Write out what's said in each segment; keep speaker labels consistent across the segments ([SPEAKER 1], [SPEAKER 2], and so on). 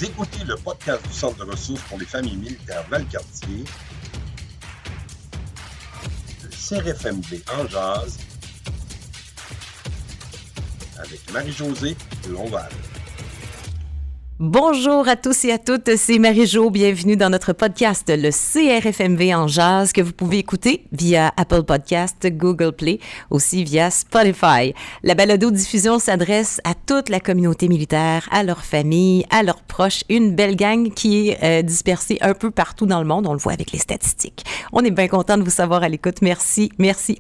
[SPEAKER 1] Vous écoutez le podcast du Centre de ressources pour les familles militaires Valcartier, le CRFMV en jazz, avec Marie-Josée Lonval.
[SPEAKER 2] Bonjour à tous et à toutes, c'est Marie-Jo. Bienvenue dans notre podcast, le CRFMV en jazz, que vous pouvez écouter via Apple Podcast, Google Play, aussi via Spotify. La balado-diffusion s'adresse à toute la communauté militaire, à leurs familles, à leurs proches. Une belle gang qui est dispersée un peu partout dans le monde. On le voit avec les statistiques. On est bien content de vous savoir à l'écoute. Merci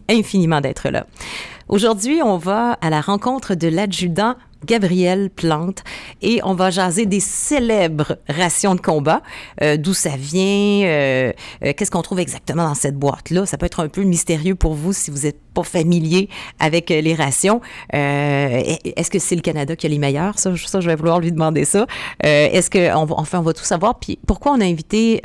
[SPEAKER 2] infiniment d'être là. Aujourd'hui, on va à la rencontre de l'adjudant Gabriel Plante et on va jaser des célèbres rations de combat, d'où ça vient, qu'est-ce qu'on trouve exactement dans cette boîte-là. Ça peut être un peu mystérieux pour vous si vous n'êtes pas familier avec les rations. Est-ce que c'est le Canada qui a les meilleurs? Ça, je vais vouloir lui demander ça. Est-ce on va tout savoir. Puis pourquoi on a invité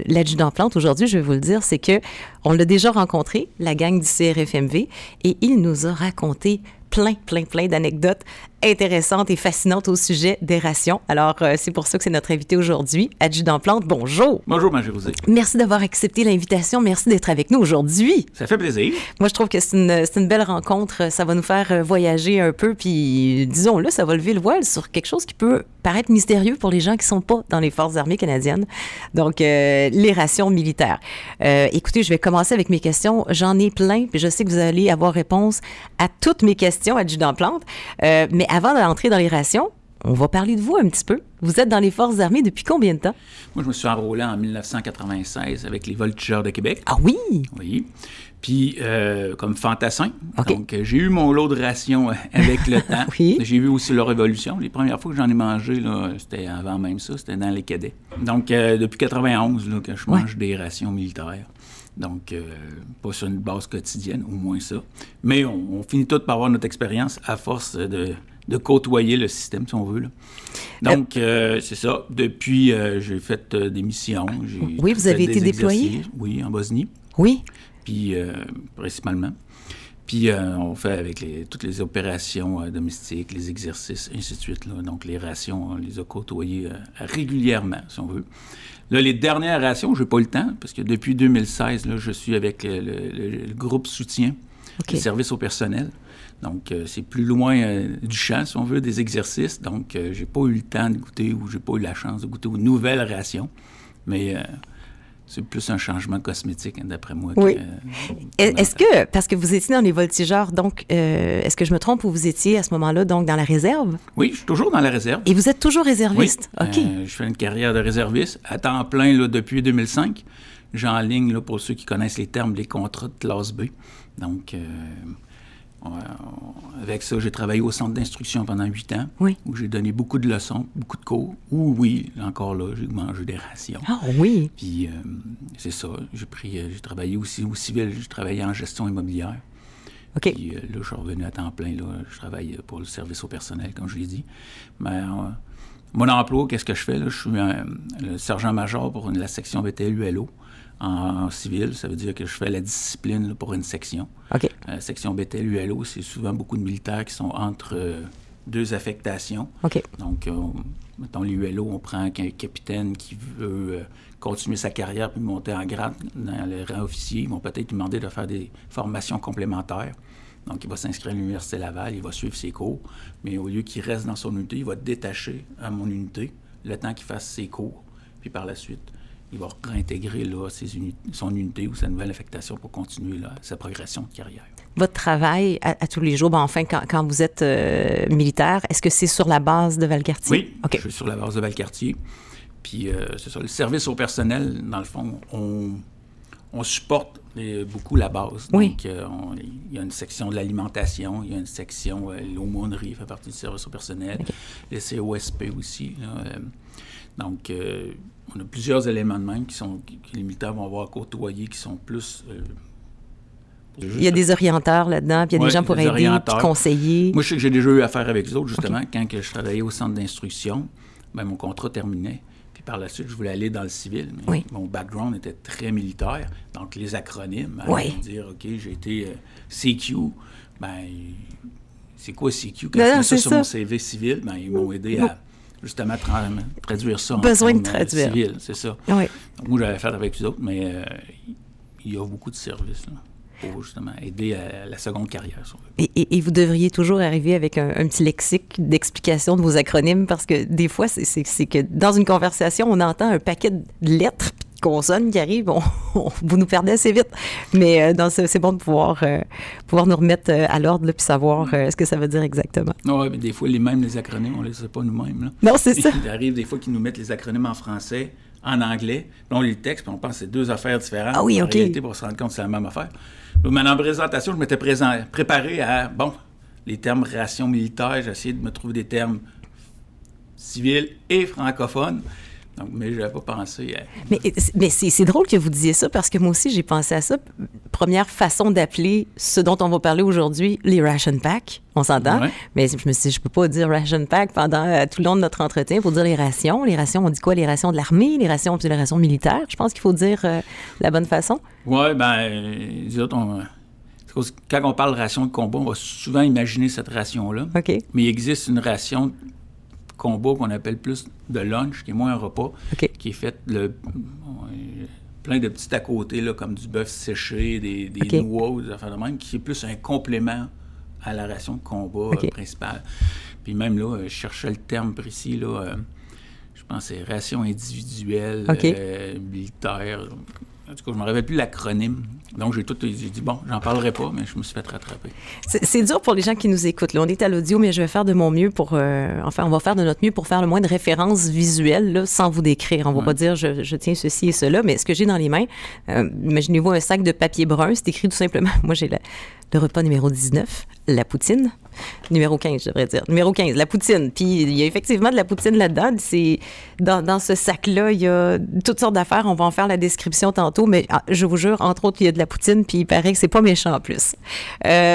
[SPEAKER 2] l'adjudant Plante aujourd'hui, je vais vous le dire, c'est que on l'a déjà rencontré, la gang du CRFMV, et il nous a raconté plein d'anecdotes intéressantes et fascinantes au sujet des rations. Alors, c'est pour ça que c'est notre invité aujourd'hui. Adjudant Plante, bonjour.
[SPEAKER 3] Bonjour, Marie-Josée.
[SPEAKER 2] Merci d'avoir accepté l'invitation. Merci d'être avec nous aujourd'hui.
[SPEAKER 3] Ça fait plaisir.
[SPEAKER 2] Moi, je trouve que c'est une belle rencontre. Ça va nous faire voyager un peu, puis disons-le, ça va lever le voile sur quelque chose qui peut paraître mystérieux pour les gens qui ne sont pas dans les Forces armées canadiennes. Donc, les rations militaires. Écoutez, je vais commencer avec mes questions. J'en ai plein, puis je sais que vous allez avoir réponse à toutes mes questions, Adjudant Plante. Mais avant d'entrer dans les rations, on va parler de vous un petit peu. Vous êtes dans les Forces armées depuis combien de temps?
[SPEAKER 3] Moi, je me suis enrôlé en 1996 avec les Voltigeurs de Québec.
[SPEAKER 2] Ah oui?
[SPEAKER 3] Oui. Puis, comme fantassin.
[SPEAKER 2] Okay.
[SPEAKER 3] Donc, j'ai eu mon lot de rations avec le temps.
[SPEAKER 2] Oui.
[SPEAKER 3] J'ai vu aussi leur évolution. Les premières fois que j'en ai mangé, là, c'était avant même ça, c'était dans les cadets. Donc, depuis 91 là, que je mange des rations militaires. Donc, pas sur une base quotidienne, au moins ça. Mais on finit tout par avoir notre expérience à force de côtoyer le système, si on veut. Là. Donc, c'est ça. Depuis, j'ai fait des missions.
[SPEAKER 2] Oui, vous avez été déployé?
[SPEAKER 3] Oui, en Bosnie.
[SPEAKER 2] Oui.
[SPEAKER 3] Puis, principalement. Puis, on fait avec toutes les opérations domestiques, les exercices, ainsi de suite. Là. Donc, les rations, on les a côtoyées régulièrement, si on veut. Là, les dernières rations, je n'ai pas eu le temps, parce que depuis 2016, là, je suis avec le groupe soutien, le service au personnel. Donc, c'est plus loin du champ, si on veut, des exercices. Donc, j'ai pas eu le temps de goûter ou j'ai pas eu la chance de goûter aux nouvelles rations. Mais c'est plus un changement cosmétique, hein, d'après moi.
[SPEAKER 2] Oui. Est-ce que, parce que vous étiez dans les Voltigeurs, donc, est-ce que je me trompe ou vous étiez à ce moment-là, donc, dans la réserve?
[SPEAKER 3] Oui, je suis toujours dans la réserve.
[SPEAKER 2] Et vous êtes toujours réserviste?
[SPEAKER 3] Oui.
[SPEAKER 2] OK.
[SPEAKER 3] Je fais une carrière de réserviste à temps plein là, depuis 2005. J'enligne, là, pour ceux qui connaissent les termes, les contrats de classe B. Donc, avec ça, j'ai travaillé au centre d'instruction pendant 8 ans, où j'ai donné beaucoup de leçons, beaucoup de cours. Oui, encore là, j'ai mangé des rations.
[SPEAKER 2] Ah oui!
[SPEAKER 3] Puis, c'est ça, j'ai travaillé aussi au civil, j'ai travaillé en gestion immobilière.
[SPEAKER 2] OK.
[SPEAKER 3] Puis là, je suis revenu à temps plein, là, je travaille pour le service au personnel, comme je l'ai dit. Mais mon emploi, qu'est-ce que je fais? Là? Je suis le sergent-major pour la section BTLULO. En civil, ça veut dire que je fais la discipline là, pour une section.
[SPEAKER 2] OK.
[SPEAKER 3] Section BTLULO, c'est souvent beaucoup de militaires qui sont entre deux affectations.
[SPEAKER 2] OK.
[SPEAKER 3] Donc, mettons, l'ULO, on prend un capitaine qui veut continuer sa carrière puis monter en grade dans le rang officier. Ils vont peut-être lui demander de faire des formations complémentaires. Donc, il va s'inscrire à l'Université Laval, il va suivre ses cours. Mais au lieu qu'il reste dans son unité, il va détacher à mon unité le temps qu'il fasse ses cours. Puis par la suite, il va réintégrer là, son unité ou sa nouvelle affectation pour continuer là, sa progression de carrière.
[SPEAKER 2] Votre travail à tous les jours, quand vous êtes militaire, est-ce que c'est sur la base de Valcartier?
[SPEAKER 3] Oui,
[SPEAKER 2] okay.
[SPEAKER 3] Je suis sur la base de Valcartier. Puis c'est ça, le service au personnel, dans le fond, on supporte beaucoup la base.
[SPEAKER 2] Oui.
[SPEAKER 3] Donc, il y a une section de l'alimentation, il y a une section, l'aumônerie fait partie du service au personnel, les COSP aussi. Là, donc, on a plusieurs éléments de même que les militaires vont avoir côtoyés qui sont plus...
[SPEAKER 2] il y a des orienteurs là-dedans, puis il y a des gens pour aider, puis conseiller.
[SPEAKER 3] Moi, je sais que j'ai déjà eu affaire avec eux autres, justement. Quand je travaillais au centre d'instruction, mon contrat terminait. Puis par la suite, je voulais aller dans le civil. Mais mon background était très militaire. Donc, les acronymes, dire, OK, j'ai été CQ, c'est quoi CQ? Quand je mets ça sur mon CV civil, ils m'ont aidé justement traduire ça
[SPEAKER 2] Besoin
[SPEAKER 3] en
[SPEAKER 2] de traduire.
[SPEAKER 3] Civil, c'est ça.
[SPEAKER 2] Oui.
[SPEAKER 3] Donc, moi, j'avais fait avec les autres, mais il y a beaucoup de services là, pour justement aider à la seconde carrière. Si on veut.
[SPEAKER 2] Et vous devriez toujours arriver avec un petit lexique d'explication de vos acronymes, parce que des fois, c'est que dans une conversation, on entend un paquet de lettres de consonnes qui arrivent, vous nous perdez assez vite. Mais c'est bon de pouvoir nous remettre à l'ordre, là, puis savoir ce que ça veut dire exactement.
[SPEAKER 3] Oui, mais des fois, les acronymes, on ne les sait pas nous-mêmes. Là.
[SPEAKER 2] Non, c'est ça.
[SPEAKER 3] Il arrive des fois qu'ils nous mettent les acronymes en français, en anglais, puis on lit le texte, puis on pense que c'est deux affaires différentes.
[SPEAKER 2] Ah oui,
[SPEAKER 3] en
[SPEAKER 2] OK.
[SPEAKER 3] réalité, pour se rendre compte que c'est la même affaire. Donc, en présentation, je m'étais préparé à, les termes ration militaire, j'ai essayé de me trouver des termes civils et francophones. Donc, mais je n'avais pas pensé à...
[SPEAKER 2] Mais c'est drôle que vous disiez ça, parce que moi aussi, j'ai pensé à ça. Première façon d'appeler ce dont on va parler aujourd'hui, les ration packs, on s'entend.
[SPEAKER 3] Ouais.
[SPEAKER 2] Mais je me suis dit, je peux pas dire ration pack pendant tout le long de notre entretien. Il faut dire les rations. Les rations, on dit quoi? Les rations de l'armée, les rations militaires. Je pense qu'il faut dire la bonne façon.
[SPEAKER 3] Oui, les autres, quand on parle de ration de combat, on va souvent imaginer cette ration-là.
[SPEAKER 2] OK.
[SPEAKER 3] Mais il existe une ration combat qu'on appelle plus de lunch, qui est moins un repas,
[SPEAKER 2] OK.
[SPEAKER 3] qui est fait plein de petits à côté, là, comme du bœuf séché, des
[SPEAKER 2] OK.
[SPEAKER 3] noix, ou des affaires de même, qui est plus un complément à la ration de combat
[SPEAKER 2] OK.
[SPEAKER 3] principale. Puis même là, je cherchais le terme précis, là, je pense que c'est ration individuelle,
[SPEAKER 2] OK.
[SPEAKER 3] militaire. En tout cas, je ne me rappelle plus l'acronyme. Donc, j'ai dit, bon, j'en parlerai pas, mais je me suis fait rattraper.
[SPEAKER 2] C'est dur pour les gens qui nous écoutent. Là, on est à l'audio, mais je vais faire de mon mieux pour... on va faire de notre mieux pour faire le moins de références visuelles, là, sans vous décrire. On va pas dire je tiens ceci et cela, mais ce que j'ai dans les mains, imaginez-vous un sac de papier brun, c'est écrit tout simplement, moi j'ai le repas numéro 19, la poutine. Numéro 15, je devrais dire. Numéro 15, la poutine. Puis il y a effectivement de la poutine là-dedans. C'est dans ce sac-là, il y a toutes sortes d'affaires. On va en faire la description tantôt, mais je vous jure, entre autres, il y a de la poutine, puis il paraît que c'est pas méchant en plus.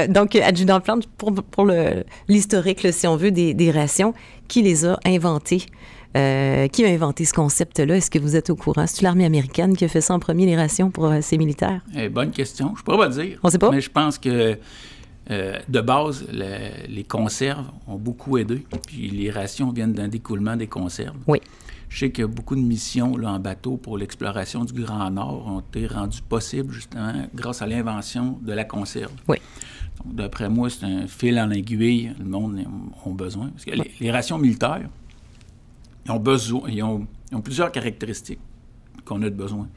[SPEAKER 2] Donc, adjudant Plante, pour l'historique, là, si on veut, des rations, qui les a inventées? Qui a inventé ce concept-là? Est-ce que vous êtes au courant? C'est-tu l'armée américaine qui a fait ça en premier, les rations pour ses militaires?
[SPEAKER 3] Bonne question. Je ne pourrais pas dire.
[SPEAKER 2] On sait pas?
[SPEAKER 3] Mais je pense que de base, les conserves ont beaucoup aidé. Puis les rations viennent d'un découlement des conserves.
[SPEAKER 2] Oui.
[SPEAKER 3] Je sais que beaucoup de missions là, en bateau pour l'exploration du Grand Nord ont été rendues possibles justement grâce à l'invention de la conserve.
[SPEAKER 2] Oui.
[SPEAKER 3] Donc, d'après moi, c'est un fil en aiguille. Le monde a besoin. Parce que les rations militaires, ils ont plusieurs caractéristiques qu'on a de besoin.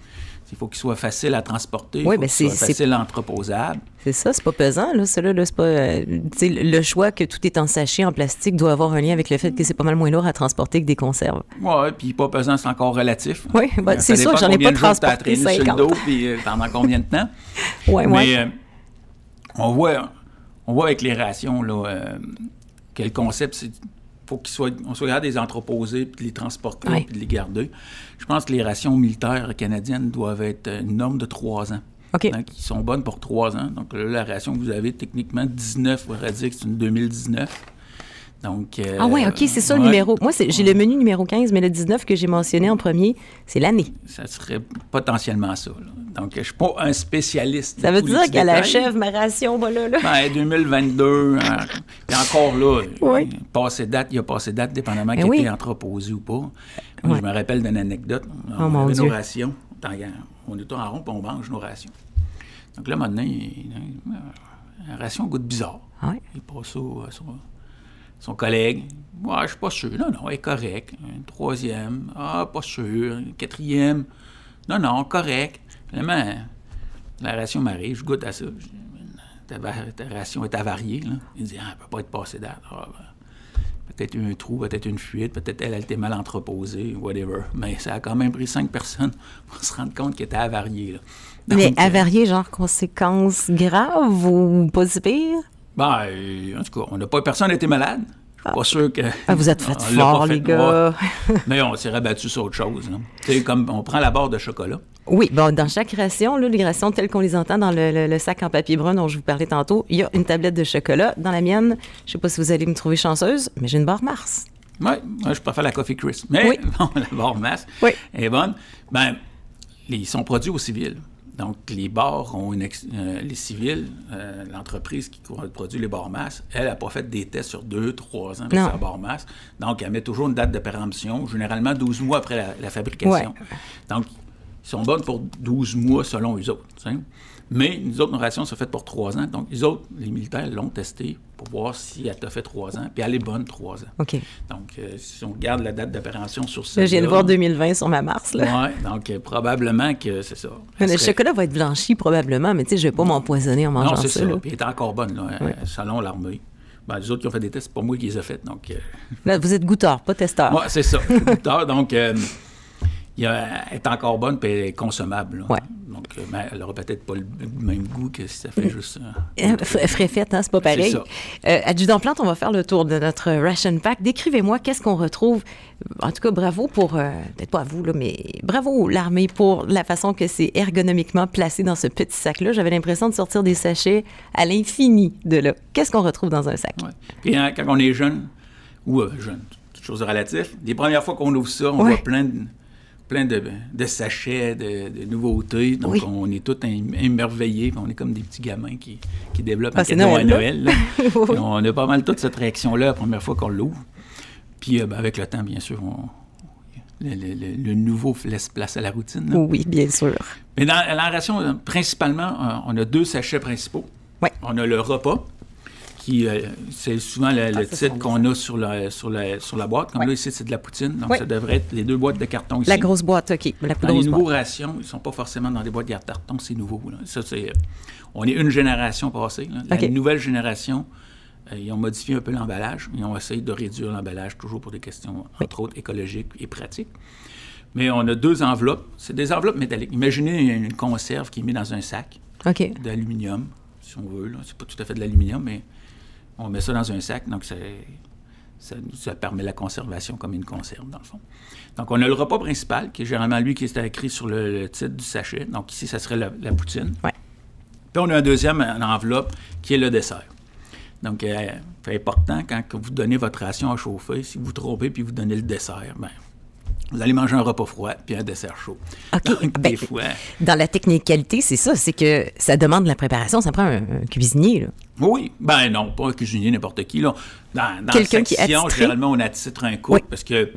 [SPEAKER 3] Il faut qu'ils soient faciles à transporter, il faut qu'ils soient faciles à entreposables.
[SPEAKER 2] C'est ça, c'est pas pesant, là. Cela, c'est pas... le choix que tout est en sachet, en plastique, doit avoir un lien avec le fait que c'est pas mal moins lourd à transporter que des conserves.
[SPEAKER 3] Oui, puis pas pesant, c'est encore relatif.
[SPEAKER 2] Oui, c'est sûr, j'en ai pas transporté 50.
[SPEAKER 3] Sur le dos, puis pendant combien de temps?
[SPEAKER 2] Oui,
[SPEAKER 3] mais on voit avec les rations, là, que le concept, c'est... faut qu'on soit capable de les entreposer, puis de les transporter, puis de les garder. Je pense que les rations militaires canadiennes doivent être une norme de 3 ans.
[SPEAKER 2] OK.
[SPEAKER 3] Donc, ils sont bonnes pour 3 ans. Donc, là, la ration que vous avez, techniquement, 19, on va dire que c'est une 2019. Donc,
[SPEAKER 2] oui, OK, c'est ça le numéro. Moi, j'ai le menu numéro 15, mais le 19 que j'ai mentionné en premier, c'est l'année. Ça
[SPEAKER 3] serait potentiellement ça. Là. Donc, je ne suis pas un spécialiste.
[SPEAKER 2] Ça veut dire qu'elle achève ma ration, voilà. Là.
[SPEAKER 3] 2022, puis encore là,
[SPEAKER 2] oui.
[SPEAKER 3] il a passé date, dépendamment qu'il était entreposé ou pas. Moi, je me rappelle d'une anecdote. On avait nos rations. On est en rond, puis on mange nos rations. Donc là, maintenant, la ration goûte bizarre.
[SPEAKER 2] Oui.
[SPEAKER 3] Il passe ça son collègue. Ouais, je suis pas sûr. Non, elle est correct. Un 3e. Pas sûr. Un 4e. Non, correct. Finalement, la ration m'arrive. Je goûte à ça. Ta ration est avariée. Là. Il dit, elle ne peut pas être passée date. Peut-être un trou, peut-être une fuite, peut-être elle était mal entreposée, whatever. Mais ça a quand même pris 5 personnes pour se rendre compte qu'elle était avariée. Là. Donc,
[SPEAKER 2] mais avariée, genre conséquences graves ou pas si pire?
[SPEAKER 3] En tout cas, personne n'a été malade. Je suis pas sûr que...
[SPEAKER 2] vous êtes fait fort, les gars.
[SPEAKER 3] Mais on s'est rabattu sur autre chose. Tu sais, comme on prend la barre de chocolat.
[SPEAKER 2] Oui, dans chaque ration, là, les rations telles qu'on les entend dans le sac en papier brun dont je vous parlais tantôt, il y a une tablette de chocolat. Dans la mienne, je sais pas si vous allez me trouver chanceuse, mais j'ai une barre Mars.
[SPEAKER 3] Oui, moi, je préfère la Coffee Crisp. Mais bon, la barre Mars est bonne. Ils sont produits au civil. Donc, les bars ont les civils, l'entreprise qui produit les bars masse, elle n'a pas fait des tests sur 2-3 ans avec sa bar masse. Donc, elle met toujours une date de péremption, généralement 12 mois après la fabrication. Ouais. Donc, ils sont bonnes pour 12 mois selon eux autres. T'sais. Mais nous autres, nos rations sont faites pour 3 ans. Donc, les autres, les militaires, l'ont testé pour voir si elle t'a fait 3 ans, puis elle est bonne 3 ans.
[SPEAKER 2] OK.
[SPEAKER 3] Donc, si on regarde la date d'apparition sur ça.
[SPEAKER 2] Je viens de voir 2020 sur ma Mars.
[SPEAKER 3] Oui, donc probablement que c'est ça.
[SPEAKER 2] Le chocolat va être blanchi probablement, mais tu sais, je ne vais pas m'empoisonner en mangeant ça.
[SPEAKER 3] Non, c'est ça. Puis il est encore bonne, là, selon l'armée. Ben, les autres qui ont fait des tests, c'est pas moi qui les ai faits. Donc,
[SPEAKER 2] là, vous êtes goûteur, pas testeur.
[SPEAKER 3] Oui, c'est ça. Je suis goûteur, donc elle est encore bonne et elle est consommable.
[SPEAKER 2] Ouais.
[SPEAKER 3] Donc, elle n'aura peut-être pas le même goût que si ça fait juste...
[SPEAKER 2] frais fait, hein, c'est pas pareil.
[SPEAKER 3] C'est ça.
[SPEAKER 2] Adjudant Plante, on va faire le tour de notre Ration Pack. Décrivez-moi qu'est-ce qu'on retrouve. En tout cas, bravo pour... peut-être pas à vous, là, mais bravo l'armée pour la façon que c'est ergonomiquement placé dans ce petit sac-là. J'avais l'impression de sortir des sachets à l'infini de là. Qu'est-ce qu'on retrouve dans un sac?
[SPEAKER 3] Ouais. Puis quand on est jeune, ou jeune, toute chose relative, les premières fois qu'on ouvre ça, on voit plein de sachets, de nouveautés. Donc, on est tous émerveillés. On est comme des petits gamins qui développent un cadeau à Noël. On a pas mal toute cette réaction-là la première fois qu'on l'ouvre. Puis, avec le temps, bien sûr, le nouveau laisse place à la routine. Là.
[SPEAKER 2] Oui, bien sûr.
[SPEAKER 3] Mais dans la ration, principalement, on a 2 sachets principaux.
[SPEAKER 2] Ouais.
[SPEAKER 3] On a le repas, qui c'est souvent le titre qu'on a sur la boîte. Comme là, ici, c'est de la poutine. Donc, ça devrait être les 2 boîtes de carton ici.
[SPEAKER 2] La grosse boîte, OK.
[SPEAKER 3] Les nouveaux rations, ils ne sont pas forcément dans des boîtes de carton, c'est nouveau. Là. Ça, on est une génération passée. Là. La nouvelle génération, ils ont modifié un peu l'emballage. Ils ont essayé de réduire l'emballage, toujours pour des questions, entre autres, écologiques et pratiques. Mais on a 2 enveloppes. C'est des enveloppes métalliques. Imaginez une conserve qui est mise dans un sac d'aluminium, si on veut. Là. C'est pas tout à fait de l'aluminium, mais... On met ça dans un sac, donc ça permet la conservation comme une conserve, dans le fond. Donc, on a le repas principal, qui est généralement lui qui est écrit sur le titre du sachet. Donc, ici, ça serait la poutine.
[SPEAKER 2] Ouais.
[SPEAKER 3] Puis, on a un deuxième enveloppe, qui est le dessert. Donc, c'est important, quand vous donnez votre ration à chauffer, si vous vous trompez puis vous donnez le dessert, bien, vous allez manger un repas froid puis un dessert chaud.
[SPEAKER 2] OK.
[SPEAKER 3] Donc, des fois...
[SPEAKER 2] Dans la technicalité, c'est ça, c'est que ça demande de la préparation, ça prend un cuisinier, là.
[SPEAKER 3] Oui, ben non, pas un cuisinier, n'importe qui. Là. Dans
[SPEAKER 2] quelqu'un
[SPEAKER 3] la section,
[SPEAKER 2] qui
[SPEAKER 3] généralement, on attitre un couple parce que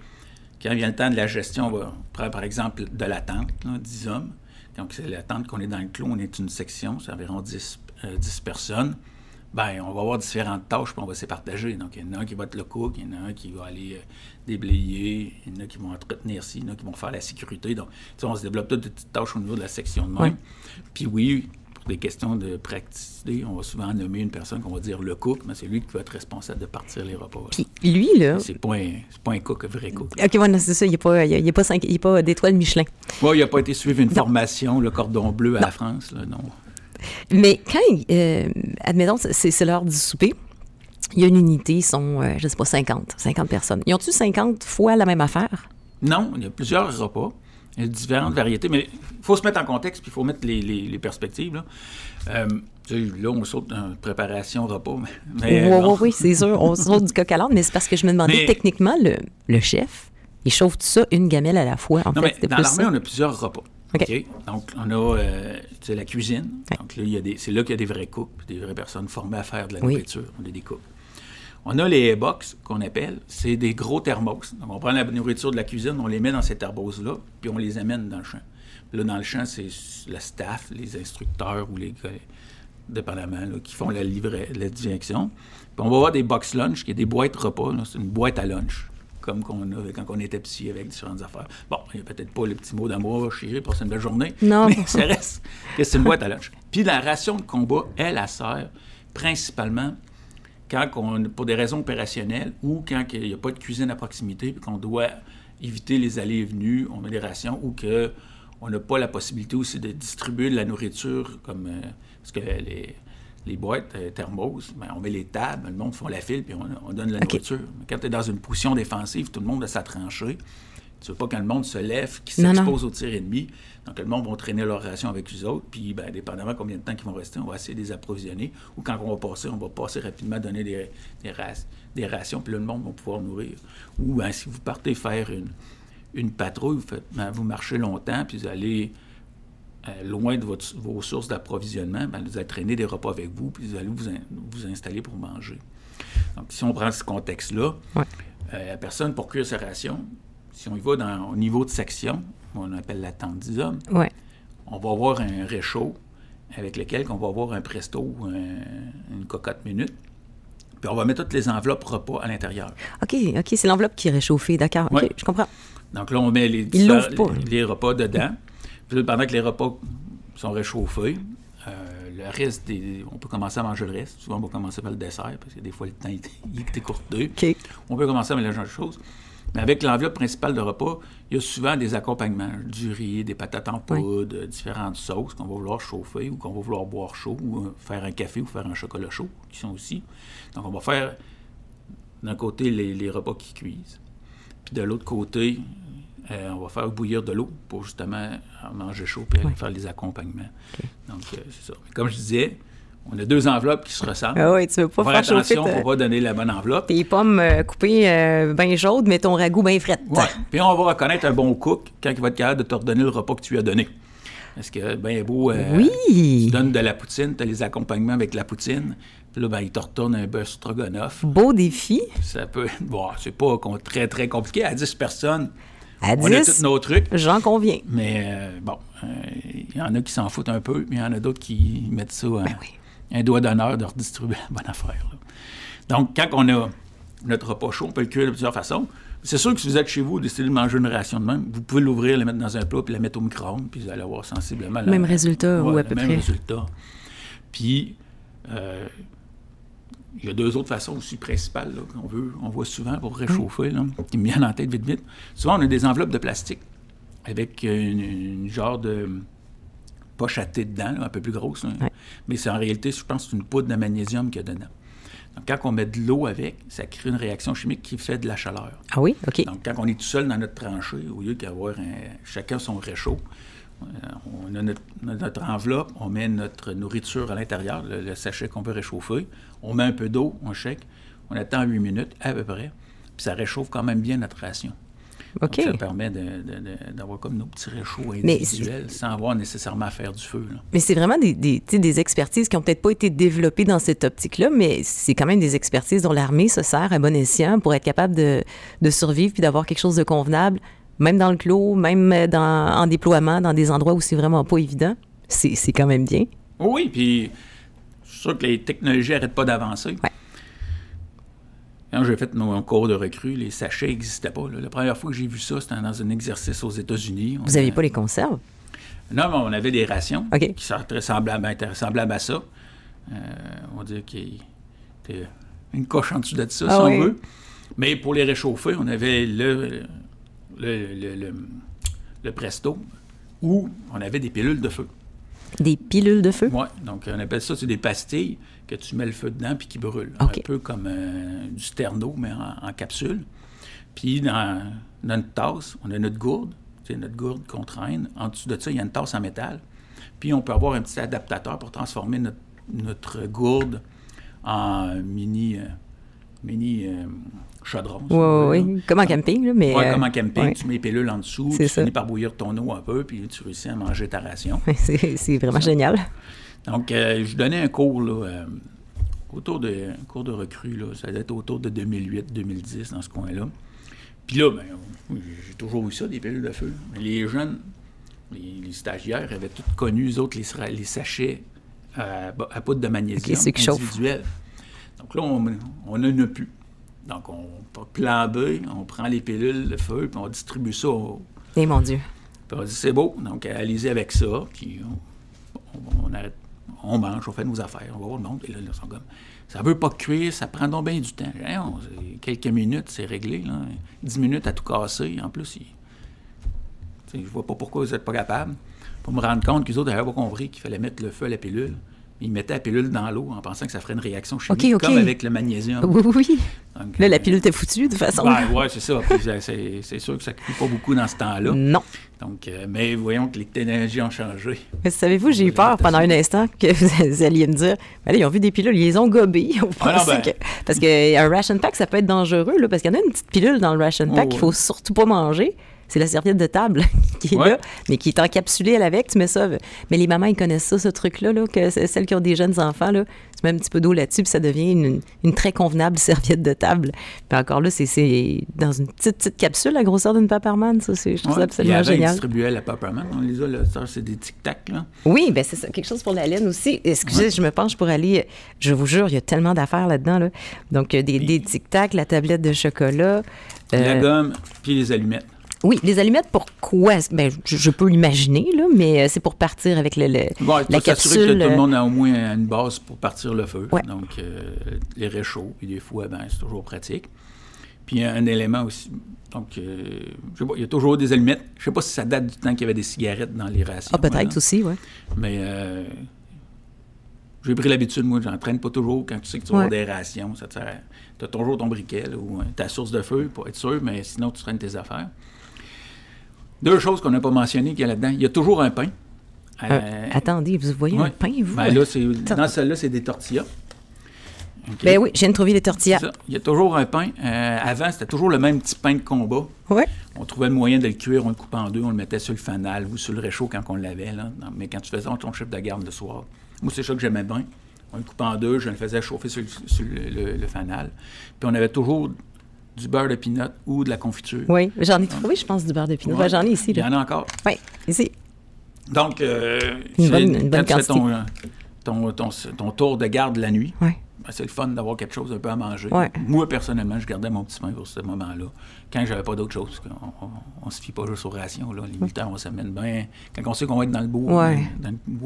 [SPEAKER 3] quand vient le temps de la gestion, on va prendre, par exemple, de la tente, là, 10 hommes. Donc, c'est la tente qu'on est dans le clos, on est une section, c'est environ 10 personnes. Bien, on va avoir différentes tâches, puis on va se partager. Donc, il y en a un qui va être le cook, il y en a un qui va aller déblayer, il y en a qui vont entretenir ci, il y en a qui vont faire la sécurité. Donc, on se développe toutes des petites tâches au niveau de la section de même. Oui. Puis oui, pour des questions de praticité, on va souvent nommer une personne qu'on va dire le cook, mais c'est lui qui va être responsable de partir les repas.
[SPEAKER 2] Puis lui, là...
[SPEAKER 3] C'est pas un cook, un vrai cook.
[SPEAKER 2] OK, voilà, c'est ça, il n'y a pas d'étoile Michelin.
[SPEAKER 3] Oui, il n'a pas été suivi une formation, le cordon bleu à la France, là, non.
[SPEAKER 2] Mais quand, admettons, c'est l'heure du souper, il y a une unité, ils sont, je ne sais pas, 50 personnes. Ils ont-tu 50 fois la même affaire?
[SPEAKER 3] Non, il y a plusieurs repas. Il y a différentes variétés, mais il faut se mettre en contexte, puis il faut mettre les perspectives. Là, on saute dans préparation repas.
[SPEAKER 2] Oui, c'est sûr, on saute du coq à l'âne, mais c'est parce que je me demandais, techniquement, le chef, il chauffe tout ça une gamelle à la fois. En fait,
[SPEAKER 3] mais dans l'armée, on a plusieurs repas. Okay. Donc, on a la cuisine. Okay. Donc, là, c'est là qu'il y a des vrais cooks, des vraies personnes formées à faire de la nourriture. On a des cooks. On a les box qu'on appelle, c'est des gros thermos. Donc, on prend la nourriture de la cuisine, on les met dans ces thermos-là, puis on les amène dans le champ. Puis là, dans le champ, c'est le staff, les instructeurs ou les dépendamment, là, qui font la direction. Puis on va avoir des box lunch, qui est des boîtes repas. Là, c'est une boîte à lunch, comme qu'on avait quand on était petit avec différentes affaires. Bon, il n'y a peut-être pas le petit mot d'amour, chérie, passer une belle journée.
[SPEAKER 2] Non.
[SPEAKER 3] Mais ça reste que c'est une boîte à lunch. Puis la ration de combat, elle sert principalement quand pour des raisons opérationnelles ou quand il n'y a pas de cuisine à proximité et qu'on doit éviter les allées et venues, on met des rations ou qu'on n'a pas la possibilité aussi de distribuer de la nourriture comme... parce que les boîtes thermos, ben, on met les tables, le monde fait la file, puis on donne la nourriture. Mais quand tu es dans une position défensive, tout le monde a sa tranchée. Tu veux pas quand le monde se lève, qu'il s'expose au tir ennemi. Donc, le monde va traîner leur ration avec eux autres. Puis, ben, dépendamment de combien de temps ils vont rester, on va essayer de les approvisionner. Ou quand on va passer rapidement, donner des rations, puis là, le monde va pouvoir nourrir. Ou ben, si vous partez faire une patrouille, vous marchez longtemps, puis vous allez loin de vos sources d'approvisionnement, bien, vous allez traîner des repas avec vous, puis vous allez vous installer pour manger. Donc, si on prend ce contexte-là, la personne, pour cuire sa ration, si on y va au niveau de section, on appelle la tente d'isome, on va avoir un réchaud avec lequel on va avoir un presto, une cocotte minute, puis on va mettre toutes les enveloppes repas à l'intérieur.
[SPEAKER 2] OK, c'est l'enveloppe qui est réchauffée, d'accord. OK, je comprends.
[SPEAKER 3] Donc là, on met les repas dedans. Puis là, pendant que les repas sont réchauffés, le reste, on peut commencer à manger le reste. Souvent, on va commencer par le dessert, parce que des fois, le temps est écourté.
[SPEAKER 2] Okay.
[SPEAKER 3] On peut commencer à mélanger des choses. Mais avec l'enveloppe principale de repas, il y a souvent des accompagnements. Du riz, des patates en poudre, différentes sauces qu'on va vouloir chauffer ou qu'on va vouloir boire chaud, ou faire un café ou faire un chocolat chaud, qui sont aussi. Donc, on va faire, d'un côté, les repas qui cuisent. Puis de l'autre côté, on va faire bouillir de l'eau pour justement manger chaud et faire les accompagnements. Okay. Donc, c'est ça. Mais comme je disais, on a 2 enveloppes qui se ressemblent.
[SPEAKER 2] Ah oui, tu veux pas faire
[SPEAKER 3] attention pour pas donner la bonne enveloppe.
[SPEAKER 2] Tes pommes coupées bien chaudes, mais ton ragoût bien frette.
[SPEAKER 3] Oui. Puis on va reconnaître un bon cook quand il va être capable de te redonner le repas que tu lui as donné. Parce que, bien beau, tu donnes de la poutine, tu as les accompagnements avec la poutine, puis là, il te retourne un beurre stroganoff.
[SPEAKER 2] Beau défi.
[SPEAKER 3] Ça peut... Bon, c'est pas très, très compliqué. À 10 personnes,
[SPEAKER 2] on a
[SPEAKER 3] tous nos trucs.
[SPEAKER 2] J'en conviens.
[SPEAKER 3] Mais il y en a qui s'en foutent un peu, mais il y en a d'autres qui mettent ça un doigt d'honneur de redistribuer la bonne affaire. Là. Donc, quand on a notre repas chaud, on peut le cuire de plusieurs façons. C'est sûr que si vous êtes chez vous, décidez de manger une ration de même, vous pouvez l'ouvrir, la mettre dans un plat, puis la mettre au micro-ondes, puis vous allez avoir sensiblement
[SPEAKER 2] le même résultat, ou à peu
[SPEAKER 3] près.
[SPEAKER 2] Le même
[SPEAKER 3] résultat. Puis, il y a 2 autres façons aussi principales là, on voit souvent pour réchauffer, là, qui me viennent en tête vite. Souvent, on a des enveloppes de plastique avec une genre de poche à thé dedans, là, un peu plus grosse. Là. Mais c'est en réalité, je pense, c'est une poudre de magnésium qu'il y a dedans. Donc, quand on met de l'eau avec, ça crée une réaction chimique qui fait de la chaleur.
[SPEAKER 2] Ah oui? OK.
[SPEAKER 3] Donc, quand on est tout seul dans notre tranchée, au lieu d'avoir chacun son réchaud, on a notre enveloppe, on met notre nourriture à l'intérieur, le sachet qu'on veut réchauffer, on met un peu d'eau, on shake, on attend 8 minutes à peu près, puis ça réchauffe quand même bien notre ration.
[SPEAKER 2] OK.
[SPEAKER 3] Donc, ça permet d'avoir comme nos petits réchauds individuels sans avoir nécessairement à faire du feu. Là.
[SPEAKER 2] Mais c'est vraiment des expertises qui n'ont peut-être pas été développées dans cette optique-là, mais c'est quand même des expertises dont l'armée se sert à bon escient pour être capable de survivre puis d'avoir quelque chose de convenable, même dans le clos, même en déploiement, dans des endroits où c'est vraiment pas évident. C'est quand même bien.
[SPEAKER 3] Oui, puis je suis sûr que les technologies n'arrêtent pas d'avancer.
[SPEAKER 2] Ouais.
[SPEAKER 3] Quand j'ai fait mon cours de recrue, les sachets n'existaient pas. Là. La première fois que j'ai vu ça, c'était dans un exercice aux États-Unis.
[SPEAKER 2] Vous n'aviez pas les conserves?
[SPEAKER 3] Non, mais on avait des rations qui sont très semblables à ça. On va dire qu'il y était une coche en dessous de ça, si on veut. Mais pour les réchauffer, on avait le presto où on avait des pilules de feu.
[SPEAKER 2] Des pilules de feu?
[SPEAKER 3] Oui, donc on appelle ça, c'est des pastilles que tu mets le feu dedans puis qui brûlent.
[SPEAKER 2] Okay.
[SPEAKER 3] Un peu comme du sterno, mais en capsule. Puis dans notre tasse, on a notre gourde, notre gourde qu'on traîne. En dessous de ça, il y a une tasse en métal. Puis on peut avoir un petit adaptateur pour transformer notre gourde en mini chaudron.
[SPEAKER 2] Oui, comme en camping. Là, mais,
[SPEAKER 3] comme en camping, tu mets les pilules en dessous, tu finis par bouillir ton eau un peu, puis tu réussis à manger ta ration.
[SPEAKER 2] C'est vraiment génial.
[SPEAKER 3] Donc, je donnais un cours, là, un cours de recrue, là, ça doit être autour de 2008-2010, dans ce coin-là. Puis là, j'ai toujours eu ça, des pilules de feu. Mais les jeunes, les stagiaires avaient tous connu, eux autres, les sachets à poudre de magnésium individuels. Donc là, on n'en a plus. Donc, on plan B, on prend les pilules de feu, puis on distribue ça
[SPEAKER 2] Eh mon Dieu.
[SPEAKER 3] Puis on dit, c'est beau, donc allez-y avec ça, puis on arrête, on mange, on fait nos affaires, on va voir le monde, et là, ils sont comme, ça veut pas cuire, ça prend donc bien du temps. Quelques minutes, c'est réglé, là. 10 minutes à tout casser, en plus, je vois pas pourquoi vous n'êtes pas capable. Pour me rendre compte qu'ils autres n'avaient pas compris qu'il fallait mettre le feu à la pilule. Ils mettaient la pilule dans l'eau en pensant que ça ferait une réaction chimique, comme avec le magnésium.
[SPEAKER 2] Oui. Donc, là, la pilule était foutue, de toute façon.
[SPEAKER 3] Oui, c'est ça. Puis c'est sûr que ça ne cuit pas beaucoup dans ce temps-là.
[SPEAKER 2] Non.
[SPEAKER 3] Donc, mais voyons que les technologies ont changé.
[SPEAKER 2] Mais savez-vous, j'ai eu peur pendant un instant que vous alliez me dire, ben là, ils ont vu des pilules, ils les ont gobées. Parce qu'un ration pack, ça peut être dangereux, là, parce qu'il y en a une petite pilule dans le ration pack qu'il ne faut surtout pas manger. c'est la serviette de table qui est là, mais qui est encapsulée à l'avec. Tu mets ça. Mais les mamans, ils connaissent ça, ce truc-là, là, que celles qui ont des jeunes enfants, là, tu mets un petit peu d'eau là-dessus, puis ça devient une très convenable serviette de table. Puis encore là, c'est dans une petite capsule, la grosseur d'une Paperman. Ça, je trouve ça absolument génial.
[SPEAKER 3] Ils distribuaient la Paperman. On les a, là, ça, c'est des tic-tac, là.
[SPEAKER 2] Oui, bien, c'est ça. Quelque chose pour la laine aussi. Excusez, je me penche pour aller... Je vous jure, il y a tellement d'affaires là-dedans, là. Donc, des tic-tac, la tablette de chocolat.
[SPEAKER 3] La gomme, puis les allumettes.
[SPEAKER 2] Oui, les allumettes, pourquoi? Ben, je peux l'imaginer, là, mais c'est pour partir avec la capsule.
[SPEAKER 3] S'assurer que tout le monde a au moins une base pour partir le feu.
[SPEAKER 2] Ouais.
[SPEAKER 3] Donc, les réchauds, puis des fois, ben, c'est toujours pratique. Puis un élément aussi, donc, je sais pas, il y a toujours des allumettes. Je sais pas si ça date du temps qu'il y avait des cigarettes dans les rations.
[SPEAKER 2] Ah, peut-être aussi, oui.
[SPEAKER 3] Mais j'ai pris l'habitude, moi, j'en traîne pas toujours. Quand tu sais que tu vas avoir des rations, ça te sert. Tu as toujours ton briquet, là, ou ta source de feu, pour être sûr, mais sinon, tu traînes tes affaires. Deux choses qu'on n'a pas mentionnées qu'il y a là-dedans. Il y a toujours un pain.
[SPEAKER 2] Attendez, vous voyez un pain, vous?
[SPEAKER 3] Ben là, dans celle-là, c'est des tortillas. Okay.
[SPEAKER 2] Ben oui, je viens de trouver les tortillas.
[SPEAKER 3] Il y a toujours un pain. Avant, c'était toujours le même petit pain de combat.
[SPEAKER 2] Oui.
[SPEAKER 3] On trouvait le moyen de le cuire, on le coupait en deux, on le mettait sur le fanal ou sur le réchaud quand on l'avait. Là. Mais quand tu faisais ton chiffre de garde le soir, moi, c'est ça que j'aimais bien. On le coupait en deux, je le faisais chauffer sur le fanal. Puis on avait toujours du beurre de pinot ou de la confiture.
[SPEAKER 2] Oui, j'en ai trouvé, je pense, du beurre de pinot. Ouais. J'en ai ici. Là.
[SPEAKER 3] Il y en a encore.
[SPEAKER 2] Oui, ici.
[SPEAKER 3] Donc,
[SPEAKER 2] une bonne
[SPEAKER 3] quand tu fais ton tour de garde la nuit, ben, c'est le fun d'avoir quelque chose un peu à manger.
[SPEAKER 2] Ouais.
[SPEAKER 3] Moi, personnellement, je gardais mon petit pain pour ce moment-là. Quand j'avais pas d'autre chose, on se fie pas juste aux rations. Là. Les militaires, on s'amène bien. Quand on sait qu'on va être dans le bout,